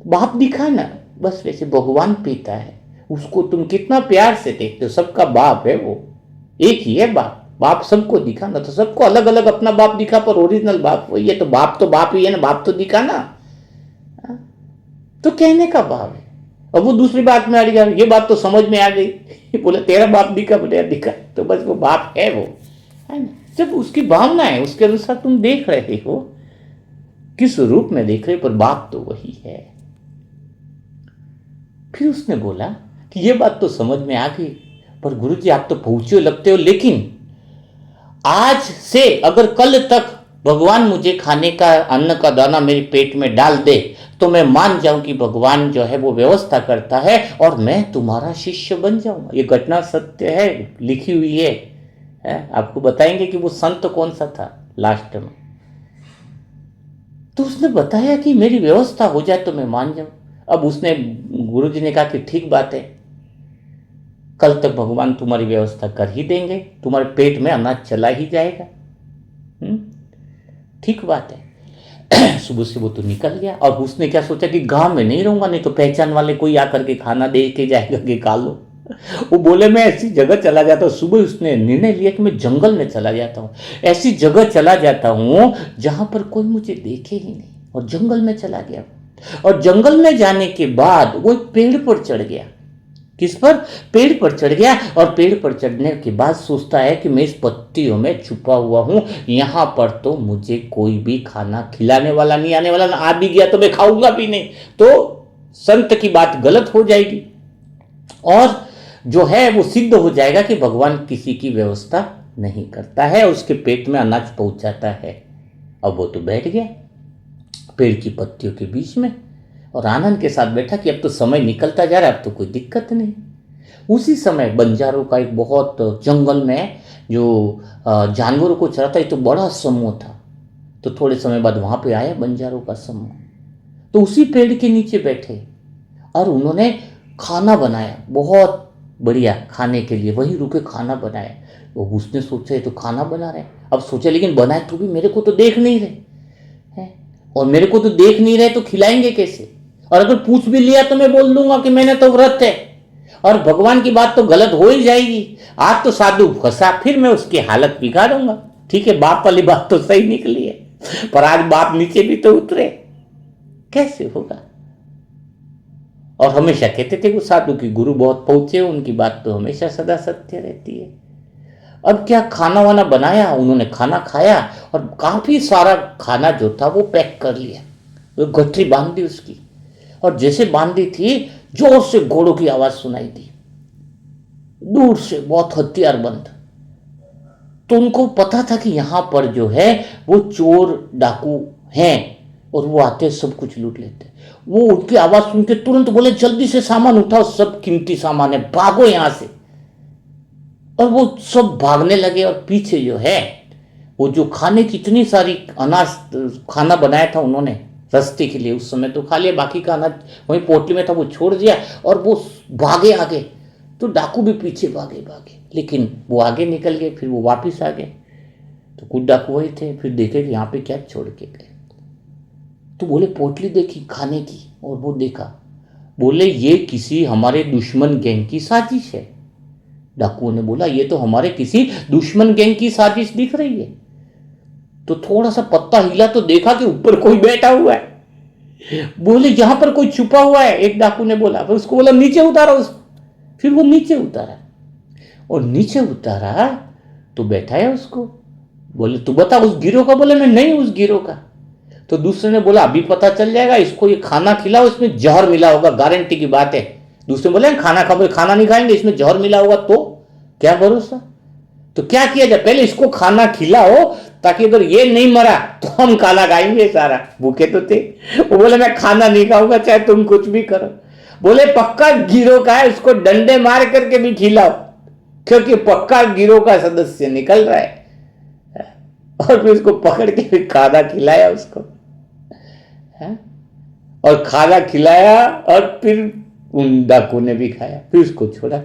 बाप दिखा ना। बस वैसे भगवान पिता है, उसको तुम कितना प्यार से देखते हो, सबका बाप है, वो एक ही है बाप। बाप सबको दिखा ना, तो सबको अलग अलग अपना बाप दिखा, पर ओरिजिनल बाप वही है। तो बाप ही है ना, बाप तो दिखा ना। तो कहने का भाव है। अब वो दूसरी बात में आ गया, ये बात तो समझ में आ गई। बोले तेरा बाप दिखा, बोले दिखा, तो बस वो बाप है, वो है ना। जब उसकी भावना है उसके अनुसार तुम देख रहे हो, किस रूप में देख रहे हो, पर बाप तो वही है। फिर उसने बोला कि ये बात तो समझ में आ गई, पर गुरुजी आप तो पहुंचे लगते हो, लेकिन आज से अगर कल तक भगवान मुझे खाने का अन्न का दाना मेरे पेट में डाल दे तो मैं मान जाऊं कि भगवान जो है वो व्यवस्था करता है और मैं तुम्हारा शिष्य बन जाऊंगा। ये घटना सत्य है, लिखी हुई है? आपको बताएंगे कि वो संत कौन सा था लास्ट में। तो उसने बताया कि मेरी व्यवस्था हो जाए तो मैं मान जाऊं। अब उसने, गुरुजी ने कहा कि ठीक बात है, कल तक भगवान तुम्हारी व्यवस्था कर ही देंगे, तुम्हारे पेट में अनाज चला ही जाएगा। ठीक बात है। सुबह से वो तो निकल गया और उसने क्या सोचा कि गांव में नहीं रहूंगा, नहीं तो पहचान वाले कोई आकर के खाना दे के जाएगा कि खा लो। वो बोले मैं ऐसी जगह चला जाता हूँ। सुबह उसने निर्णय लिया कि मैं जंगल में चला जाता हूँ, ऐसी जगह चला जाता हूँ जहां पर कोई मुझे देखे ही नहीं, और जंगल में चला गया। और जंगल में जाने के बाद वो एक पेड़ पर चढ़ गया। किस पर? पेड़ पर चढ़ गया। और पेड़ पर चढ़ने के बाद सोचता है कि मैं इस पत्तियों में छुपा हुआ हूं, यहां पर तो मुझे कोई भी खाना खिलाने वाला नहीं आने वाला, आ भी गया तो मैं खाऊंगा भी नहीं, तो संत की बात गलत हो जाएगी और जो है वो सिद्ध हो जाएगा कि भगवान किसी की व्यवस्था नहीं करता है, उसके पेट में अनाज पहुंच जाता है। अब वो तो बैठ गया पेड़ की पत्तियों के बीच में और आनंद के साथ बैठा कि अब तो समय निकलता जा रहा है, अब तो कोई दिक्कत नहीं। उसी समय बंजारों का एक बहुत, जंगल में जो जानवरों को चराता है तो बड़ा समूह था, तो थोड़े समय बाद वहां पे आया बंजारों का समूह, तो उसी पेड़ के नीचे बैठे और उन्होंने खाना बनाया, बहुत बढ़िया खाने के लिए वहीं रुके खाना बनाया। वो उसने सोचा ये तो खाना बना रहे, अब सोचा लेकिन बनाए तो भी मेरे को तो देख नहीं रहे हैं, और मेरे को तो देख नहीं रहे तो खिलाएंगे कैसे, और अगर पूछ भी लिया तो मैं बोल दूंगा कि मैंने तो व्रत है, और भगवान की बात तो गलत हो ही जाएगी। आज तो साधु फंसा, फिर मैं उसकी हालत बिगाड़ूंगा। ठीक है, बाप वाली बात तो सही निकली है, पर आज बाप नीचे भी तो उतरे, कैसे होगा। और हमेशा कहते थे वो साधु की गुरु बहुत पहुंचे, उनकी बात तो हमेशा सदा सत्य रहती है। अब क्या, खाना वाना बनाया, उन्होंने खाना खाया और काफी सारा खाना जो था वो पैक कर लिया, वो गठरी बांध दी उसकी, और जैसे बांधी थी जोर से घोड़ों की आवाज सुनाई दी, दूर से बहुत हथियार बंद। तो उनको पता था कि यहां पर जो है वो चोर डाकू हैं और वो आते सब कुछ लूट लेते। वो उनकी आवाज सुन के तुरंत बोले जल्दी से सामान उठाओ, सब कीमती सामान है, भागो यहां से। और वो सब भागने लगे और पीछे जो है वो जो खाने की इतनी सारी अनाज, खाना बनाया था उन्होंने रास्ते के लिए, उस समय तो खा लिया, बाकी का अनाज वहीं पोटली में था वो छोड़ दिया और वो भागे आगे। तो डाकू भी पीछे भागे भागे, लेकिन वो आगे निकल गए, फिर वो वापस आ गए। तो कुछ डाकू वही थे, फिर देखे कि यहाँ पे क्या छोड़ के गए। तो बोले पोटली देखी खाने की, और वो देखा, बोले ये किसी हमारे दुश्मन गैंग की साजिश है। डाकुओं ने बोला ये तो हमारे किसी दुश्मन गैंग की साजिश दिख रही है। तो थोड़ा सा पत्ता हिला तो देखा कि ऊपर कोई बैठा हुआ है। बोले यहां पर कोई छुपा हुआ है, एक डाकू ने बोला। फिर उसको बोला नीचे उतारो उसको। फिर वो नीचे उतारा, और नीचे उतारा तो बैठा है उसको। बोले तू बता उस गिरोह का? बोले मैं नहीं उस गिरोह का। तो दूसरे ने बोला अभी पता चल जाएगा, इसको ये खाना खिलाओ, इसमें जहर मिला होगा, गारंटी की बात है। दूसरे बोले खाना खा, खाना नहीं खाएंगे, इसमें जहर मिला होगा तो क्या भरोसा। तो क्या किया जाए, पहले इसको खाना खिलाओ, ताकि अगर ये नहीं मरा तो हम खाना खाएंगे सारा। भूखे तो थे। वो बोले मैं खाना नहीं खाऊंगा चाहे तुम कुछ भी करो। बोले पक्का गिरोह का है, उसको डंडे मार करके भी खिलाओ, क्योंकि पक्का गिरोह का सदस्य निकल रहा है। और फिर उसको पकड़ के फिर खाना खिलाया उसको, है? और खाना खिलाया और फिर उन डाकू ने भी खाया, फिर उसको छोड़ा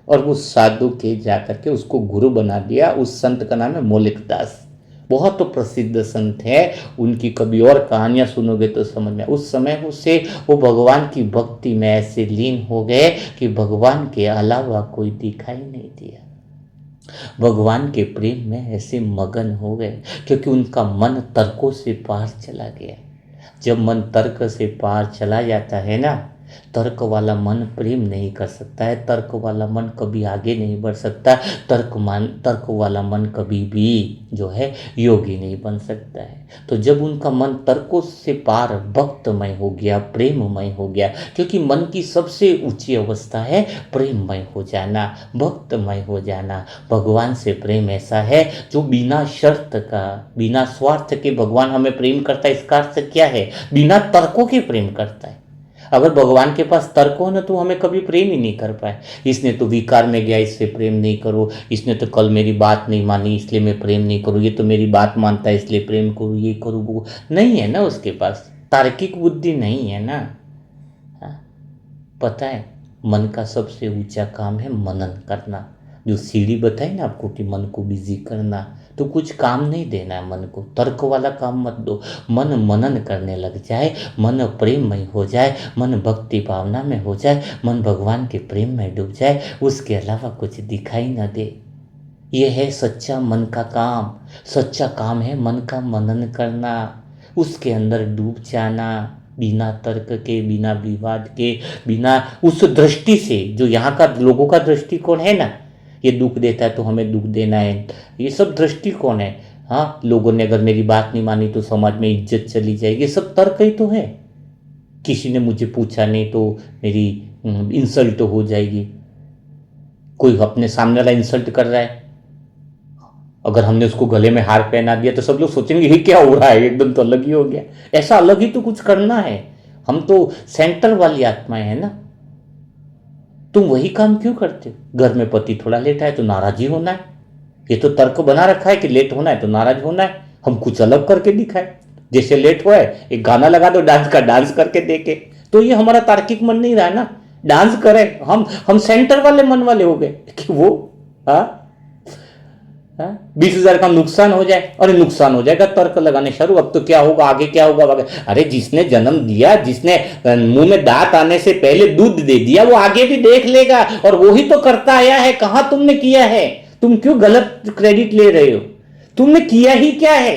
और वो साधु के जाकर के उसको गुरु बना दिया। उस संत का नाम है मौलिक दास, बहुत तो प्रसिद्ध संत है। उनकी कभी और कहानियां सुनोगे तो समझ में। उस समय उसे वो भगवान की भक्ति में ऐसे लीन हो गए कि भगवान के अलावा कोई दिखाई नहीं दिया। भगवान के प्रेम में ऐसे मगन हो गए, क्योंकि उनका मन तर्कों से पार चला गया। जब मन तर्क से पार चला जाता है ना, तर्क वाला मन प्रेम नहीं कर सकता है, तर्क वाला मन कभी आगे नहीं बढ़ सकता, तर्क वाला मन कभी भी जो है योगी नहीं बन सकता है। तो जब उनका मन तर्कों से पार भक्तमय हो गया, प्रेममय हो गया, क्योंकि मन की सबसे ऊंची अवस्था है प्रेममय हो जाना, भक्तमय हो जाना। भगवान से प्रेम ऐसा है जो बिना शर्त का, बिना स्वार्थ के भगवान हमें प्रेम करता है। इसका अर्थ क्या है? बिना तर्कों के प्रेम करता है। अगर भगवान के पास तर्क हो ना तो हमें कभी प्रेम ही नहीं कर पाए। इसने तो विकार में गया इससे प्रेम नहीं करो, इसने तो कल मेरी बात नहीं मानी इसलिए मैं प्रेम नहीं करूँ, ये तो मेरी बात मानता है इसलिए प्रेम करूँ, ये करूँ वो नहीं है ना, उसके पास तार्किक बुद्धि नहीं है ना। हाँ? पता है मन का सबसे ऊंचा काम है मनन करना। जो सीढ़ी बताई ना आपको कि मन को बिजी करना, तो कुछ काम नहीं देना है मन को, तर्क वाला काम मत दो। मन मनन करने लग जाए, मन प्रेममय हो जाए, मन भक्ति भावना में हो जाए, मन भगवान के प्रेम में डूब जाए, उसके अलावा कुछ दिखाई न दे। ये है सच्चा मन का काम। सच्चा काम है मन का मनन करना, उसके अंदर डूब जाना, बिना तर्क के, बिना विवाद के, बिना उस दृष्टि से जो यहाँ का लोगों का दृष्टिकोण है ना, ये दुख देता है तो हमें दुख देना है, ये सब दृष्टिकोण है। हाँ, लोगों ने अगर मेरी बात नहीं मानी तो समाज में इज्जत चली जाएगी, ये सब तर्क ही तो है। किसी ने मुझे पूछा नहीं तो मेरी इंसल्ट हो जाएगी। कोई अपने सामने वाला इंसल्ट कर रहा है, अगर हमने उसको गले में हार पहना दिया तो सब लोग सोचेंगे ये क्या हो रहा है, एकदम तो अलग ही हो गया। ऐसा अलग ही तो कुछ करना है। हम तो सेंटर वाली आत्माएं हैं ना। तुम वही काम क्यों करते हो? घर में पति थोड़ा लेट आए तो नाराजी होना है, ये तो तर्क बना रखा है कि लेट होना है तो नाराज होना है। हम कुछ अलग करके दिखाए, जैसे लेट हुआ है एक गाना लगा दो डांस का, डांस करके देखे, तो ये हमारा तार्किक मन नहीं रहा ना। डांस करें हम सेंटर वाले मन वाले हो गए कि वो 20,000 का नुकसान हो जाए, अरे नुकसान हो जाएगा, तर्क लगाने शुरू, अब तो क्या होगा, आगे क्या होगा। अरे जिसने जन्म दिया, जिसने मुंह में दांत आने से पहले दूध दे दिया, वो आगे भी देख लेगा, और वो ही तो करता आया है। कहां तुमने किया है? तुम क्यों गलत क्रेडिट ले रहे हो? तुमने किया ही क्या है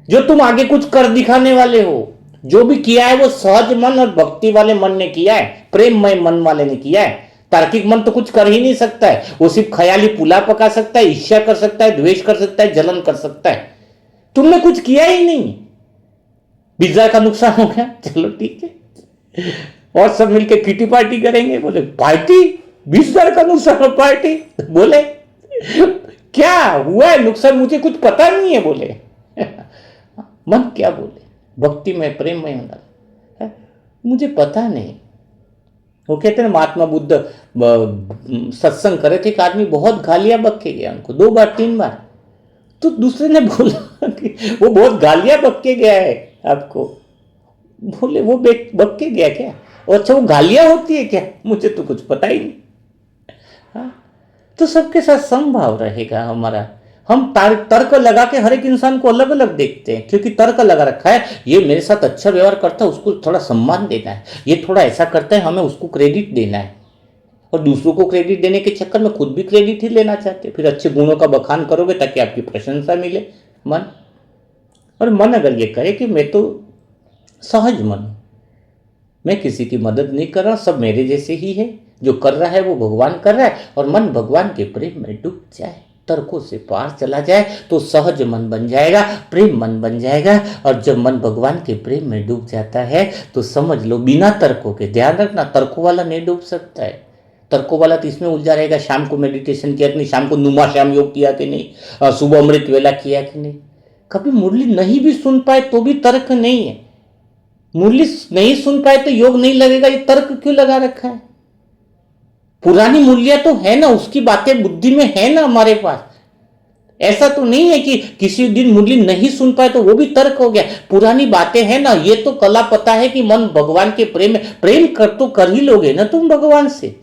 जो तुम आगे कुछ कर दिखाने वाले हो? जो भी किया है वो सहज मन और भक्ति वाले मन ने किया है, प्रेममय मन वाले ने किया है। तार्किक मन तो कुछ कर ही नहीं सकता है, वो सिर्फ ख्याली पुलाव पका सकता है, ईर्ष्या कर सकता है, द्वेष कर सकता है, जलन कर सकता है। तुमने कुछ किया ही नहीं। 20,000 का नुकसान हो गया, चलो ठीक है, और सब मिलकर किटी पार्टी करेंगे। बोले पार्टी? 20,000 का नुकसान हो, पार्टी? बोले क्या हुआ है नुकसान? मुझे कुछ पता नहीं है। बोले मन क्या बोले? भक्ति में, प्रेम में होना है, मुझे पता नहीं। वो कहते हैं महात्मा बुद्ध सत्संग करे थे, एक आदमी बहुत गालियां बक के गया उनको 2 बार 3 बार। तो दूसरे ने बोला कि वो बहुत गालियां बक के गया है आपको। बोले वो बक के गया क्या? और अच्छा वो गालियां होती है क्या? मुझे तो कुछ पता ही नहीं। हाँ? तो सबके साथ समभाव रहेगा हमारा। हम तर्क लगा के हर एक इंसान को अलग अलग देखते हैं, क्योंकि तर्क लगा रखा है, ये मेरे साथ अच्छा व्यवहार करता है उसको थोड़ा सम्मान देना है, ये थोड़ा ऐसा करता है हमें उसको क्रेडिट देना है, और दूसरों को क्रेडिट देने के चक्कर में खुद भी क्रेडिट ही लेना चाहते हैं। फिर अच्छे गुणों का बखान करोगे ताकि आपकी प्रशंसा मिले। मन और मन अगर ये कहे कि मैं तो सहज मन, मैं किसी की मदद नहीं कर रहा, सब मेरे जैसे ही है, जो कर रहा है वो भगवान कर रहा है, और मन भगवान के प्रेम में डूब जाए, तर्कों से पार चला जाए, तो सहज मन बन जाएगा, प्रेम मन बन जाएगा। और जब मन भगवान के प्रेम में डूब जाता है तो समझ लो बिना तर्कों के, ध्यान रखना तर्कों वाला नहीं डूब सकता है। तर्कों वाला तो इसमें उलझा रहेगा, शाम को मेडिटेशन किया कि नहीं, शाम को नुमा श्याम योग किया कि नहीं, सुबह अमृत वेला किया कि नहीं। कभी मुरली नहीं भी सुन पाए तो भी तर्क नहीं है। मुरली नहीं सुन पाए तो योग नहीं लगेगा, ये तर्क क्यों लगा रखा है? पुरानी मूल्य तो है ना, उसकी बातें बुद्धि में है ना हमारे पास। ऐसा तो नहीं है कि किसी दिन मुरली नहीं सुन पाए तो वो भी तर्क हो गया। पुरानी बातें हैं ना, ये तो कला पता है कि मन भगवान के प्रेम कर तो कर ही लोगे ना तुम भगवान से।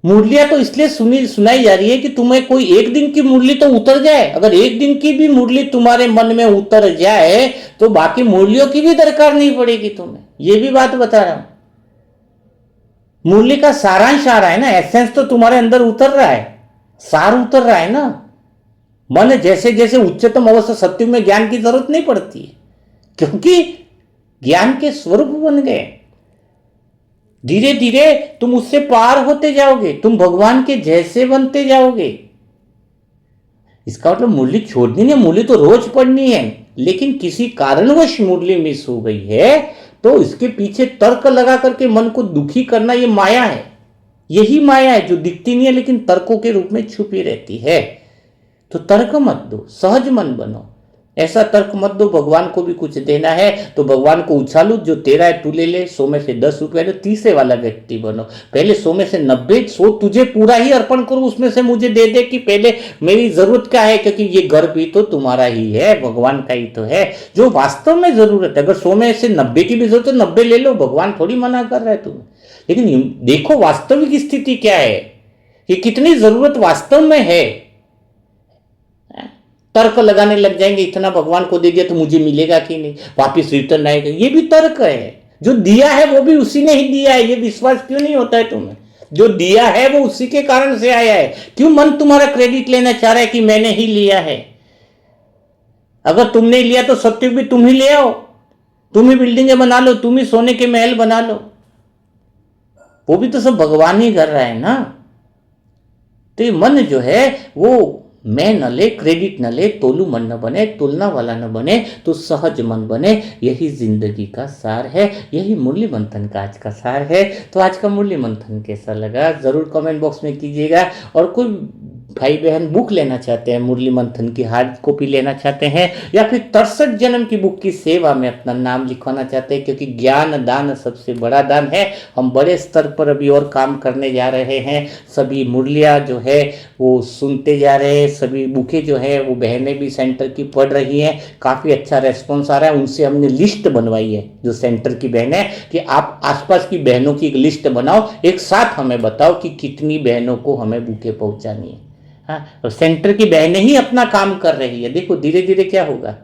मुरलियां तो इसलिए सुनाई जा रही है कि तुम्हें कोई एक दिन की मुरली तो उतर जाए। अगर एक दिन की भी मुरली तुम्हारे मन में उतर जाए तो बाकी मुरलियों की भी दरकार नहीं पड़ेगी तुम्हें। ये भी बात बता रहा हूं। मुरली का सारांश आ रहा है ना, एसेंस तो तुम्हारे अंदर उतर रहा है, सार उतर रहा है ना। मन जैसे जैसे उच्चतम अवस्था सत्युग में ज्ञान की जरूरत नहीं पड़ती है, क्योंकि ज्ञान के स्वरूप बन गए। धीरे धीरे तुम उससे पार होते जाओगे, तुम भगवान के जैसे बनते जाओगे। इसका मतलब मुरली छोड़नी नहीं, मुरली तो रोज पढ़नी है, लेकिन किसी कारणवश मुरली मिस हो गई है तो इसके पीछे तर्क लगा करके मन को दुखी करना, ये माया है। यही माया है जो दिखती नहीं है लेकिन तर्कों के रूप में छुपी रहती है। तो तर्क मत दो, सहज मन बनो। ऐसा तर्क मत दो भगवान को भी कुछ देना है तो भगवान को उछालू, जो तेरा है तू ले ले, 100 में से 10 रुपए लो, तीसरे वाला व्यक्ति बनो। पहले 100 में से 90, 100 तुझे पूरा ही अर्पण करो, उसमें से मुझे दे दे कि पहले मेरी जरूरत क्या है, क्योंकि ये घर भी तो तुम्हारा ही है, भगवान का ही तो है। जो वास्तव में जरूरत है, अगर 100 में से 90 की भी जरूरत है 90 ले लो, भगवान थोड़ी मना कर रहा है तुम्हें। लेकिन देखो वास्तविक स्थिति क्या है, कि कितनी जरूरत वास्तव में है। तर्क लगाने लग जाएंगे, इतना भगवान को दे दिया तो मुझे मिलेगा कि नहीं, वापिस रिटर्न आएगा, ये भी तर्क है। जो दिया है वो भी उसी ने ही दिया है, ये विश्वास क्यों नहीं होता है तुम्हें? जो दिया है वो उसी के कारण से आया है। क्यों मन तुम्हारा क्रेडिट लेना चाह रहा है कि मैंने ही लिया है? अगर तुमने लिया तो सत्य भी तुम ही ले आओ, तुम ही बिल्डिंगें बना लो, तुम ही सोने के महल बना लो, वो भी तो सब भगवान ही कर रहा है ना। तो ये मन जो है वो मैं न ले, क्रेडिट न ले, तोलू मन न बने, तुलना वाला न बने, तो सहज मन बने। यही जिंदगी का सार है, यही मुरली मंथन का आज का सार है। तो आज का मुरली मंथन कैसा लगा जरूर कमेंट बॉक्स में कीजिएगा। और कोई भाई बहन बुक लेना चाहते हैं, मुरली मंथन की हार्ड कॉपी लेना चाहते हैं, या फिर 63 जन्म की बुक की सेवा में अपना नाम लिखवाना चाहते हैं, क्योंकि ज्ञान दान सबसे बड़ा दान है। हम बड़े स्तर पर अभी और काम करने जा रहे हैं। सभी मुरलियाँ जो है वो सुनते जा रहे हैं, सभी बुकें जो है वो बहनें भी सेंटर की पढ़ रही हैं, काफ़ी अच्छा रेस्पॉन्स आ रहा है। उनसे हमने लिस्ट बनवाई है, जो सेंटर की बहनें, कि आप आसपास की बहनों की एक लिस्ट बनाओ, एक साथ हमें बताओ कि कितनी बहनों को हमें बुकें पहुंचानी है। हाँ, और सेंटर की बहनें ही अपना काम कर रही है। देखो धीरे धीरे क्या होगा,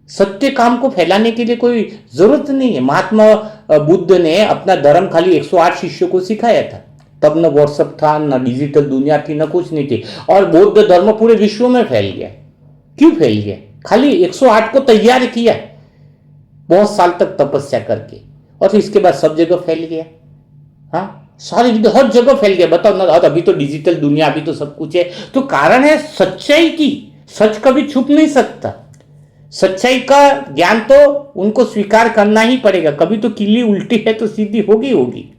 सत्य काम को फैलाने के लिए कोई जरूरत नहीं है। महात्मा बुद्ध ने अपना धर्म खाली 108 शिष्यों को सिखाया था, तब न व्हाट्सएप था, न डिजिटल दुनिया थी, न कुछ नहीं थी, और बौद्ध धर्म पूरे विश्व में फैल गया। क्यों फैल गया? खाली 108 को तैयार किया बहुत साल तक तपस्या करके, और इसके बाद सब जगह फैल गया। हाँ, सारी हर जगह फैल गया। बताओ ना, अभी तो डिजिटल दुनिया, अभी तो सब कुछ है। तो कारण है सच्चाई की, सच कभी छुप नहीं सकता। सच्चाई का ज्ञान तो उनको स्वीकार करना ही पड़ेगा। कभी तो किल्ली उल्टी है तो सीधी होगी होगी।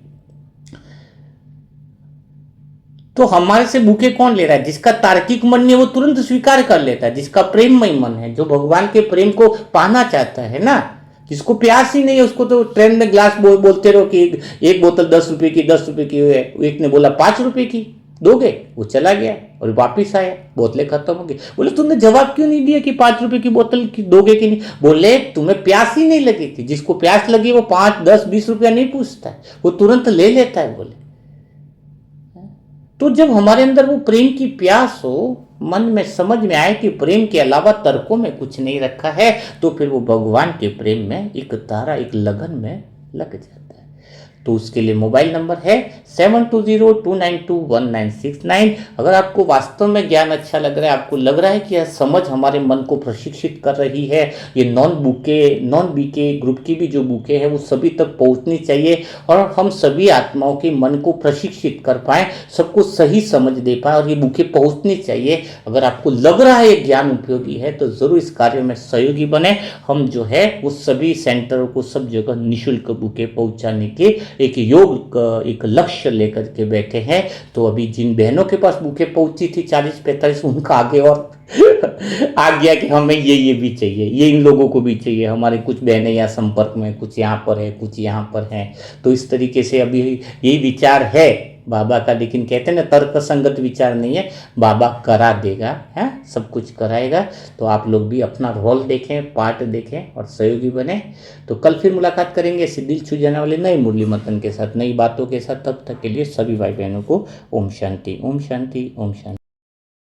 तो हमारे से बुके कौन ले रहा है? जिसका तार्किक मन नहीं वो तुरंत स्वीकार कर लेता है, जिसका प्रेममय मन है, जो भगवान के प्रेम को पाना चाहता है ना, जिसको प्यास ही नहीं है, उसको तो ट्रेन में ग्लास बोलते रहो कि एक बोतल 10 रुपए की, 10 रुपए की है। एक ने बोला 5 रुपए की दोगे, वो चला गया और वापिस आया, बोतलें खत्म हो गई। बोले तुमने जवाब क्यों नहीं दिया कि 5 रुपए की बोतल की दोगे कि नहीं? बोले तुम्हें प्यास ही नहीं लगी थी। जिसको प्यास लगी वो 5, 10, 20 रुपया नहीं पूछता है, वो तुरंत ले लेता है। बोले तो जब हमारे अंदर वो प्रेम की प्यास हो, मन में समझ में आए कि प्रेम के अलावा तर्कों में कुछ नहीं रखा है, तो फिर वो भगवान के प्रेम में एक तारा, एक लगन में लग जाता है। तो उसके लिए मोबाइल नंबर है 7202921969। अगर आपको वास्तव में ज्ञान अच्छा लग रहा है, आपको लग रहा है कि यह समझ हमारे मन को प्रशिक्षित कर रही है, ये नॉन बीके ग्रुप की भी जो बुकें हैं वो सभी तक पहुंचनी चाहिए, और हम सभी आत्माओं के मन को प्रशिक्षित कर पाएँ, सबको सही समझ दे पाएँ, और ये बुकें पहुँचनी चाहिए। अगर आपको लग रहा है ये ज्ञान उपयोगी है तो ज़रूर इस कार्य में सहयोगी बने। हम जो है वो सभी सेंटरों को सब जगह निःशुल्क बुकें पहुँचाने के एक एक लक्ष्य लेकर के बैठे हैं। तो अभी जिन बहनों के पास बुकें पहुंची थी 40-45, उनका आगे और आ गया कि हमें ये भी चाहिए, ये इन लोगों को भी चाहिए। हमारे कुछ बहनें यहाँ संपर्क में, कुछ यहाँ पर है, कुछ यहाँ पर हैं। तो इस तरीके से अभी यही विचार है बाबा का, लेकिन कहते हैं ना तर्क संगत विचार नहीं है, बाबा करा देगा, है सब कुछ कराएगा। तो आप लोग भी अपना रोल देखें, पार्ट देखें और सहयोगी बने। तो कल फिर मुलाकात करेंगे इसी दिल छू जाने वाले नए मुरली मंथन के साथ, नई बातों के साथ। तब तक के लिए सभी भाई बहनों को ओम शांति, ओम शांति, ओम शांति।